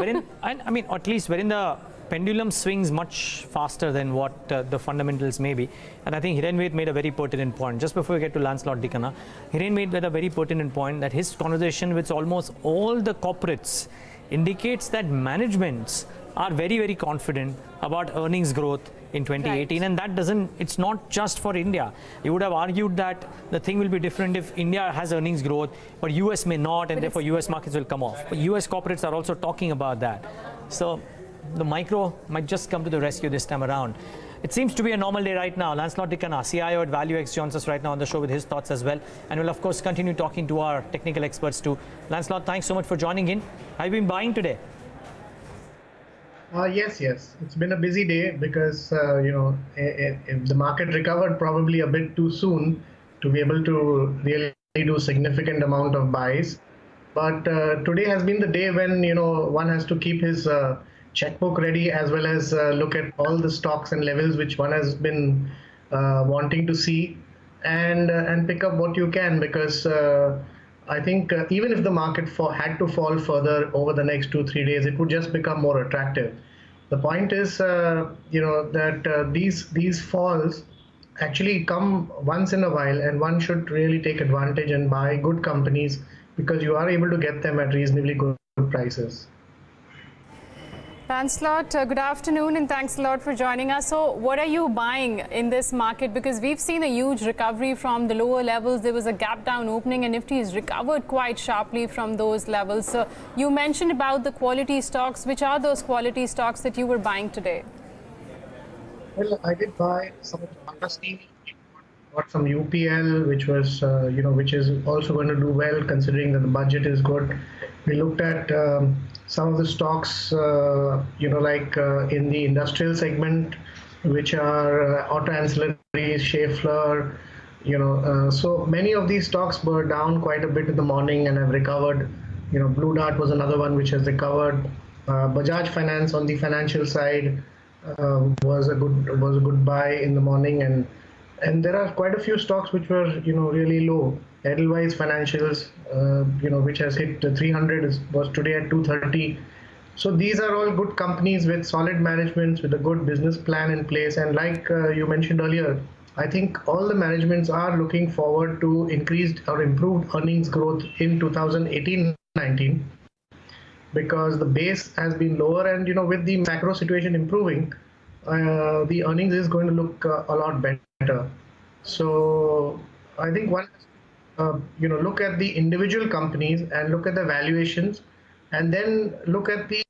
at least wherein the pendulum swings much faster than what the fundamentals may be. And I think Hiren Ved made a very pertinent point. Just before we get to Lancelot Dikana, Hiren made a very pertinent point that his conversation with almost all the corporates indicates that managements are very, very confident about earnings growth in 2018, right. And it's not just for India. You would have argued that the thing will be different if India has earnings growth, but US may not, and therefore US markets will come off. But US corporates are also talking about that. So the micro might just come to the rescue this time around. It seems to be a normal day right now. Lancelot Dikana, CIO at ValueX, joins us right now on the show with his thoughts as well. And we'll, of course, continue talking to our technical experts too. Lancelot, thanks so much for joining in. Have you been buying today? Yes. It's been a busy day because, the market recovered probably a bit too soon to be able to really do significant amount of buys. But today has been the day when, one has to keep his checkbook ready, as well as look at all the stocks and levels which one has been wanting to see, and pick up what you can, because I think even if the market had to fall further over the next 2-3 days, it would just become more attractive. The point is, that these falls actually come once in a while, and one should really take advantage and buy good companies, because you are able to get them at reasonably good prices. Lancelot, good afternoon, and thanks a lot for joining us. So what are you buying in this market? Because we've seen a huge recovery from the lower levels. There was a gap down opening, and Nifty has recovered quite sharply from those levels. So you mentioned about the quality stocks. Which are those quality stocks that you were buying today? Well, I did buy some of the Tata Steel, got some UPL, which was, which is also going to do well considering that the budget is good. We looked at some of the stocks, like in the industrial segment, which are auto ancillaries, Schaeffler, so many of these stocks were down quite a bit in the morning and have recovered. Blue Dart was another one which has recovered. Bajaj Finance on the financial side was a good buy in the morning, and there are quite a few stocks which were really low. Edelweiss Financials, which has hit 300, was today at 230. So these are all good companies with solid managements, with a good business plan in place. And like you mentioned earlier, I think all the managements are looking forward to increased or improved earnings growth in 2018-19, because the base has been lower, and with the macro situation improving, the earnings is going to look a lot better. So I think one look at the individual companies and look at the valuations, and then look at the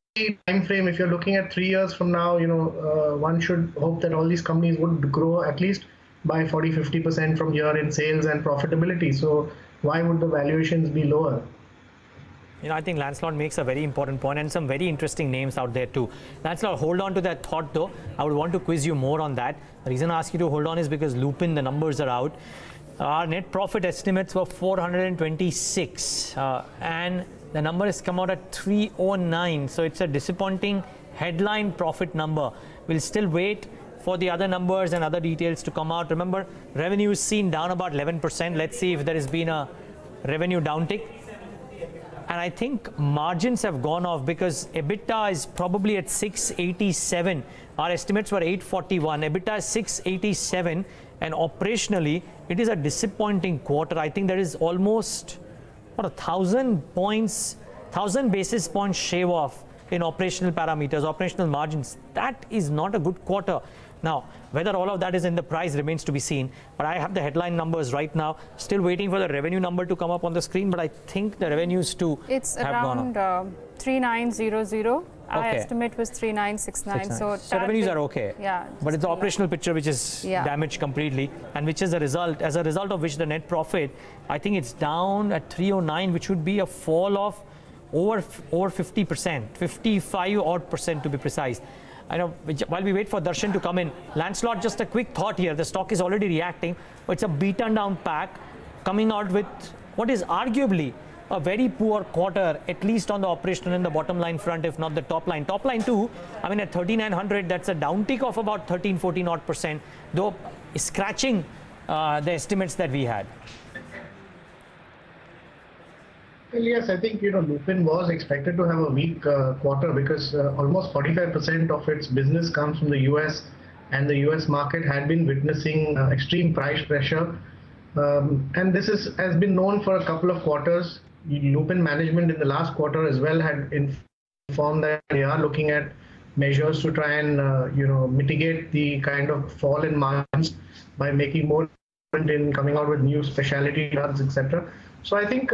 time frame. If you're looking at 3 years from now, one should hope that all these companies would grow at least by 40-50% from here in sales and profitability. So why would the valuations be lower? I think Lancelot makes a very important point, and some very interesting names out there too. Lancelot, hold on to that thought though. I would want to quiz you more on that. The reason I ask you to hold on is because Lupin, the numbers are out. Our net profit estimates were 426, and the number has come out at 309. So it's a disappointing headline profit number. We'll still wait for the other numbers and other details to come out. Remember, revenue is seen down about 11%. Let's see if there has been a revenue downtick. And I think margins have gone off because EBITDA is probably at 687. Our estimates were 841. EBITDA is 687. And operationally, it is a disappointing quarter. I think there is almost 1,000 points, 1,000 basis points shave off in operational parameters, operational margins. That is not a good quarter. Now, whether all of that is in the price remains to be seen. But I have the headline numbers right now. Still waiting for the revenue number to come up on the screen. But I think the revenues too it's have around gone up. 3900. Our estimate was 3969. So revenues are okay. Yeah. But it's the operational picture which is damaged completely, and which is the result, as a result of which the net profit, I think it's down at 309, which would be a fall of over 50%, 55 odd percent to be precise. I know, while we wait for Darshan to come in, Lancelot, just a quick thought here. The stock is already reacting, but it's a beaten down pack coming out with what is arguably a very poor quarter, at least on the operational and the bottom line front, if not the top line. Top line too, I mean, at 3,900, that's a downtick of about 13, 14 odd percent, though scratching the estimates that we had. Well, yes, I think, Lupin was expected to have a weak quarter because almost 45% of its business comes from the US, and the US market had been witnessing extreme price pressure. And this has been known for a couple of quarters. Lupin management in the last quarter as well had informed that they are looking at measures to try and, mitigate the kind of fall in margins by making more in coming out with new specialty drugs, etc. So I think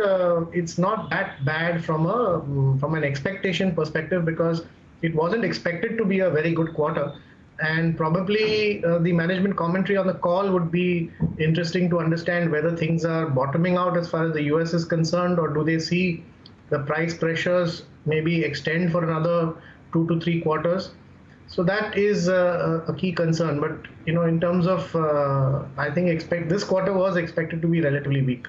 it's not that bad from an expectation perspective, because it wasn't expected to be a very good quarter. And probably the management commentary on the call would be interesting to understand whether things are bottoming out as far as the US is concerned, or do they see the price pressures maybe extend for another 2 to 3 quarters. So that is a key concern. But, in terms of, I think this quarter was expected to be relatively weak.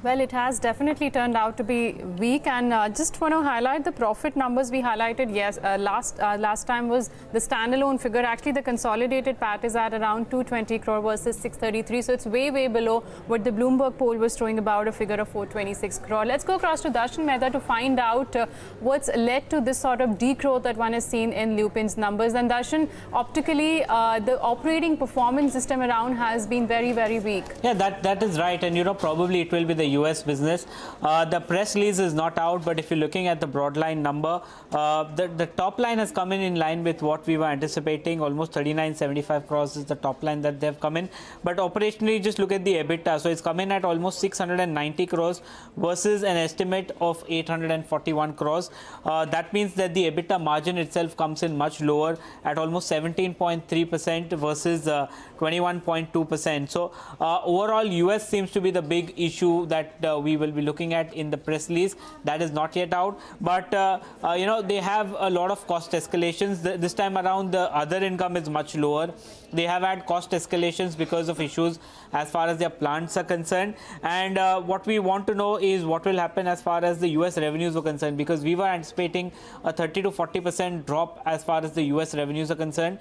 Well, it has definitely turned out to be weak, and just want to highlight the profit numbers we highlighted. Yes, last time was the standalone figure. Actually, the consolidated PAT is at around 220 crore versus 633. So it's way below what the Bloomberg poll was showing about a figure of 426 crore. Let's go across to Darshan Mehta to find out what's led to this sort of degrowth that one has seen in Lupin's numbers. And Darshan, optically, the operating performance this time around has been very weak. Yeah, that is right, and probably it will be the US business. The press release is not out, but if you're looking at the broad line number, the top line has come in line with what we were anticipating. Almost 3975 crores is the top line that they've come in. But operationally, just look at the EBITDA. So it's come in at almost 690 crores versus an estimate of 841 crores. That means that the EBITDA margin itself comes in much lower at almost 17.3% versus 21.2%. So overall, US seems to be the big issue that we will be looking at in the press release. That is not yet out, but they have a lot of cost escalations. This time around, the other income is much lower. They have had cost escalations because of issues as far as their plants are concerned, and what we want to know is what will happen as far as the US revenues are concerned, because we were anticipating a 30 to 40% drop as far as the US revenues are concerned,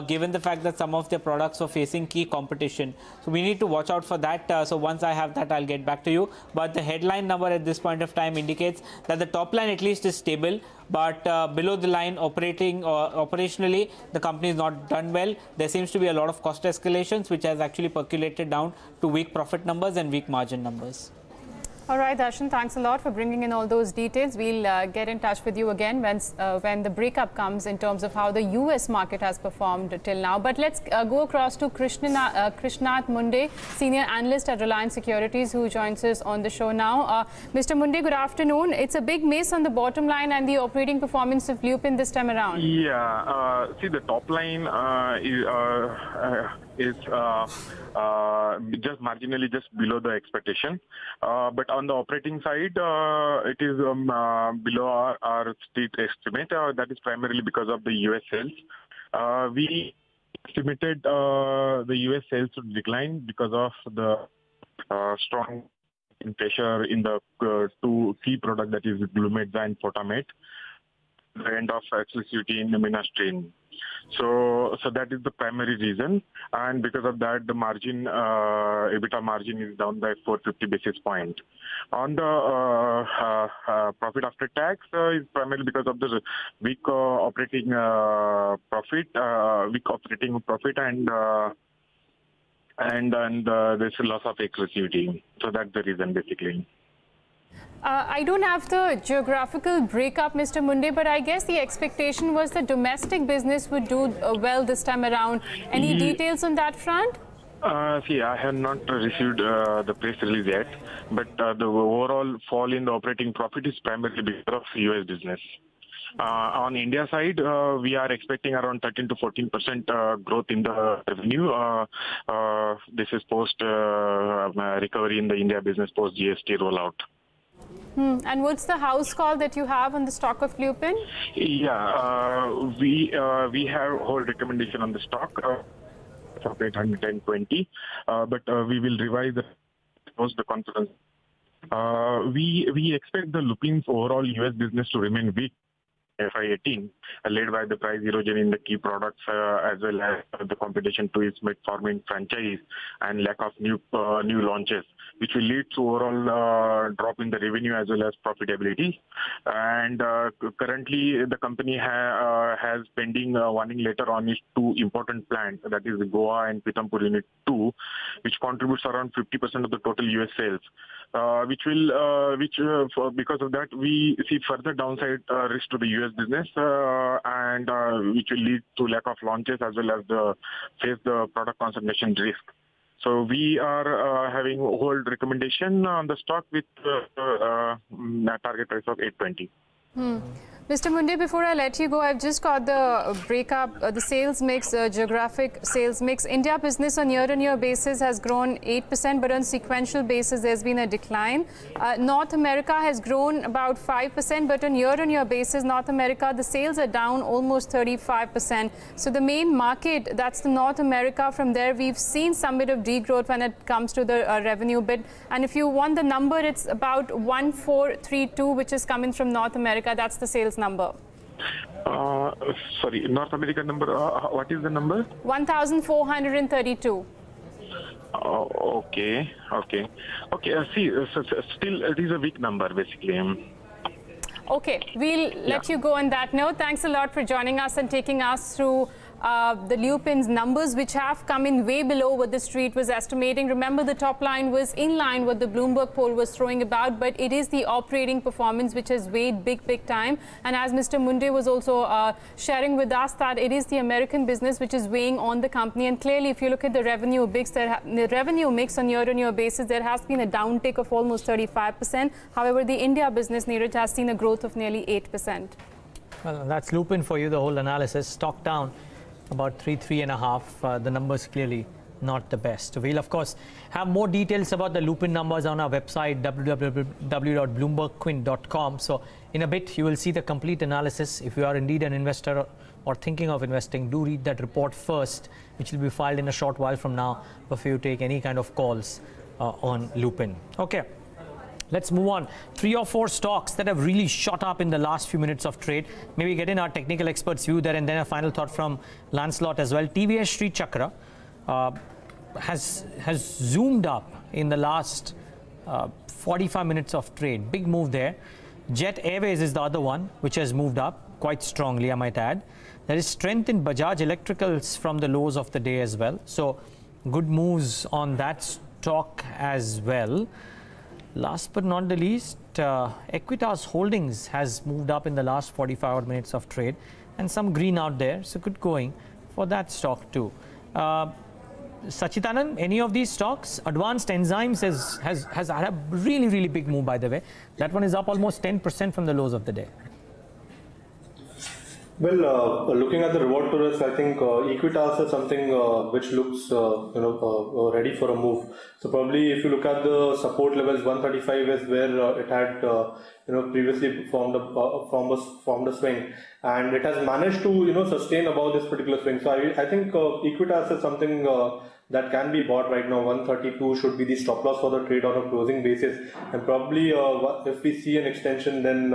given the fact that some of their products are facing key competition. So we need to watch out for that. So once I have that, I'll get back to you. But the headline number at this point of time indicates that the top line at least is stable, but below the line operationally the company is not done well. There seems to be a lot of cost escalations, which has actually percolated down to weak profit numbers and weak margin numbers. All right, Darshan, thanks a lot for bringing in all those details. We'll get in touch with you again when the breakup comes in terms of how the US market has performed till now. But let's go across to Krishnath Munde, Senior Analyst at Reliance Securities, who joins us on the show now. Mr. Munde, good afternoon. It's a big miss on the bottom line and the operating performance of Lupin this time around. Yeah, see, the top line is just marginally just below the expectation, but on the operating side, it is below our street estimate. That is primarily because of the US sales. We estimated the US sales to decline because of the strong pressure in the two key products, that is Glumate and Potamate, the end of exclusivity in Minastrain. So that is the primary reason, and because of that, the margin, EBITDA margin is down by 450 basis points. On the profit after tax, is primarily because of the weak operating profit, and there's a loss of exclusivity. So that's the reason basically. I don't have the geographical breakup, Mr. Munde, but I guess the expectation was the domestic business would do well this time around. Any details on that front? See, I have not received the press release yet, but the overall fall in the operating profit is primarily because of US business. On India side, we are expecting around 13 to 14% growth in the revenue. This is post recovery in the India business post GST rollout. And what's the house call that you have on the stock of Lupin? Yeah, we have hold recommendation on the stock of 820, but we will revise the confidence. We expect the Lupin's overall US business to remain weak FY18, led by the price erosion in the key products as well as the competition to its metformin franchise and lack of new launches, which will lead to overall drop in the revenue as well as profitability. And currently, the company has pending a warning letter on its two important plants, that is Goa and Pithampur Unit 2, which contributes around 50% of the total US sales. Because of that, we see further downside risk to the US business, and which will lead to lack of launches as well as face the product concentration risk. So we are having a hold recommendation on the stock with target price of 820. Mr. Munde, before I let you go, I've just got the breakup, the sales mix, geographic sales mix. India business on year-on-year basis has grown 8%, but on sequential basis, there's been a decline. North America has grown about 5%, but on year-on-year basis, North America, the sales are down almost 35%. So the main market, that's the North America. From there, we've seen some bit of degrowth when it comes to the revenue bit. And if you want the number, it's about 1432, which is coming from North America. That's the sales number. Sorry, North American number, what is the number? 1432. Okay. See, so still it is a weak number basically. Okay, we'll let you go on that note. Thanks a lot for joining us and taking us through the Lupin's numbers, which have come in way below what the street was estimating. Remember, the top line was in line with the Bloomberg poll was throwing about, but it is the operating performance which has weighed big time. And as Mr. Munde was also sharing with us, that it is the American business which is weighing on the company. And clearly, if you look at the revenue mix, on year-on-year basis, there has been a downtick of almost 35%. However, the India business, Neeraj, has seen a growth of nearly 8%. Well, that's Lupin for you, the whole analysis. Stock down about 3.5. The numbers clearly not the best. We'll of course have more details about the Lupin numbers on our website www.bloombergquint.com. So in a bit you will see the complete analysis. If you are indeed an investor or thinking of investing, do read that report first, which will be filed in a short while from now before you take any kind of calls on Lupin. Okay. Let's move on. 3 or 4 stocks that have really shot up in the last few minutes of trade. Maybe get in our technical experts' view there, and then a final thought from Lancelot as well. TVS Sri Chakra has zoomed up in the last 45 minutes of trade. Big move there. Jet Airways is the other one, which has moved up quite strongly, I might add. There is strength in Bajaj Electricals from the lows of the day as well. So good moves on that stock as well. Last but not the least, Equitas Holdings has moved up in the last 45 minutes of trade, and some green out there, so good going for that stock too. Sacchitanand, any of these stocks? Advanced Enzymes has had a really big move, by the way. That one is up almost 10% from the lows of the day. Well, looking at the reward to risk, I think Equitas is something which looks ready for a move. So probably if you look at the support levels, 135 is where it had previously formed a swing, and it has managed to sustain above this particular swing. So I think Equitas is something that can be bought right now. 132 should be the stop loss for the trade on a closing basis, and probably if we see an extension, then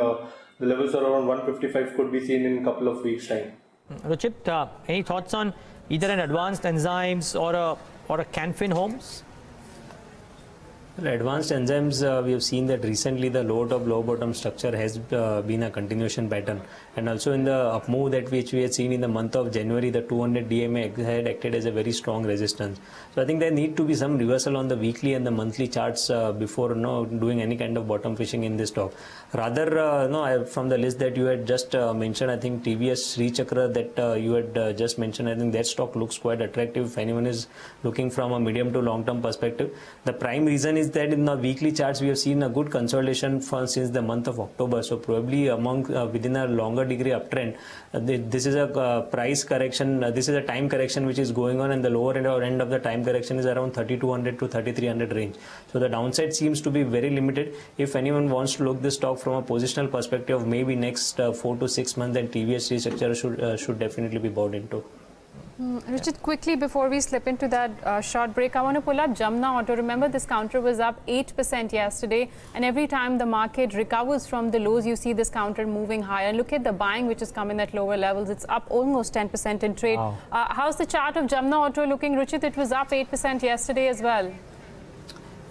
the levels around 155 could be seen in a couple of weeks' time. Ruchit, any thoughts on either an advanced enzymes or a Canfin Homes? Advanced enzymes, we have seen that recently the low top, low bottom structure has been a continuation pattern, and also in the up move that which we had seen in the month of January, the 200 DMA had acted as a very strong resistance. So I think there need to be some reversal on the weekly and the monthly charts before doing any kind of bottom fishing in this stock. Rather, from the list that you had just mentioned, I think TVS Sri Chakra that you had just mentioned, I think that stock looks quite attractive if anyone is looking from a medium to long term perspective. The prime reason is that in the weekly charts we have seen a good consolidation since the month of October. So probably within a longer degree uptrend, this is a price correction. This is a time correction which is going on, and the lower end of the time correction is around 3200 to 3300 range. So the downside seems to be very limited. If anyone wants to look this stock from a positional perspective, maybe next 4 to 6 months, then TVS restructure should definitely be bought into. Ruchit, quickly before we slip into that short break, I want to pull up Jamna Auto. Remember, this counter was up 8% yesterday, and every time the market recovers from the lows, you see this counter moving higher. Look at the buying which is coming at lower levels. It's up almost 10% in trade. Wow. How's the chart of Jamna Auto looking, Ruchit? It was up 8% yesterday as well.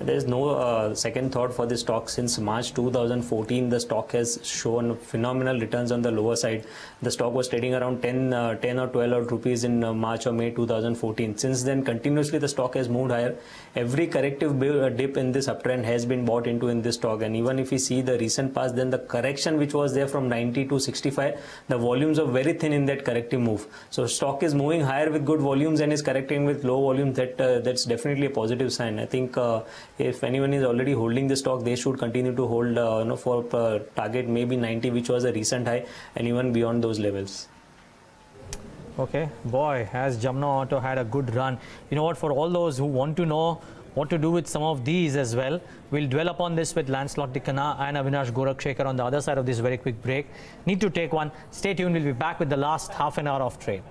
There is no second thought for this stock. Since March 2014, the stock has shown phenomenal returns on the lower side. The stock was trading around 10 or 12 rupees in March or May 2014. Since then, continuously the stock has moved higher. Every corrective dip in this uptrend has been bought into in this stock. And even if you see the recent past, then the correction which was there from 90 to 65, the volumes are very thin in that corrective move. So stock is moving higher with good volumes and is correcting with low volumes. That's definitely a positive sign. I think if anyone is already holding the stock, they should continue to hold for target maybe 90, which was a recent high, and even beyond those levels. Okay, boy, has Jamna Auto had a good run. You know what, for all those who want to know what to do with some of these as well, we'll dwell upon this with Lancelot, Cunha and Avinash Gorakshakar on the other side of this very quick break. Need to take one. Stay tuned, we'll be back with the last half an hour of trade.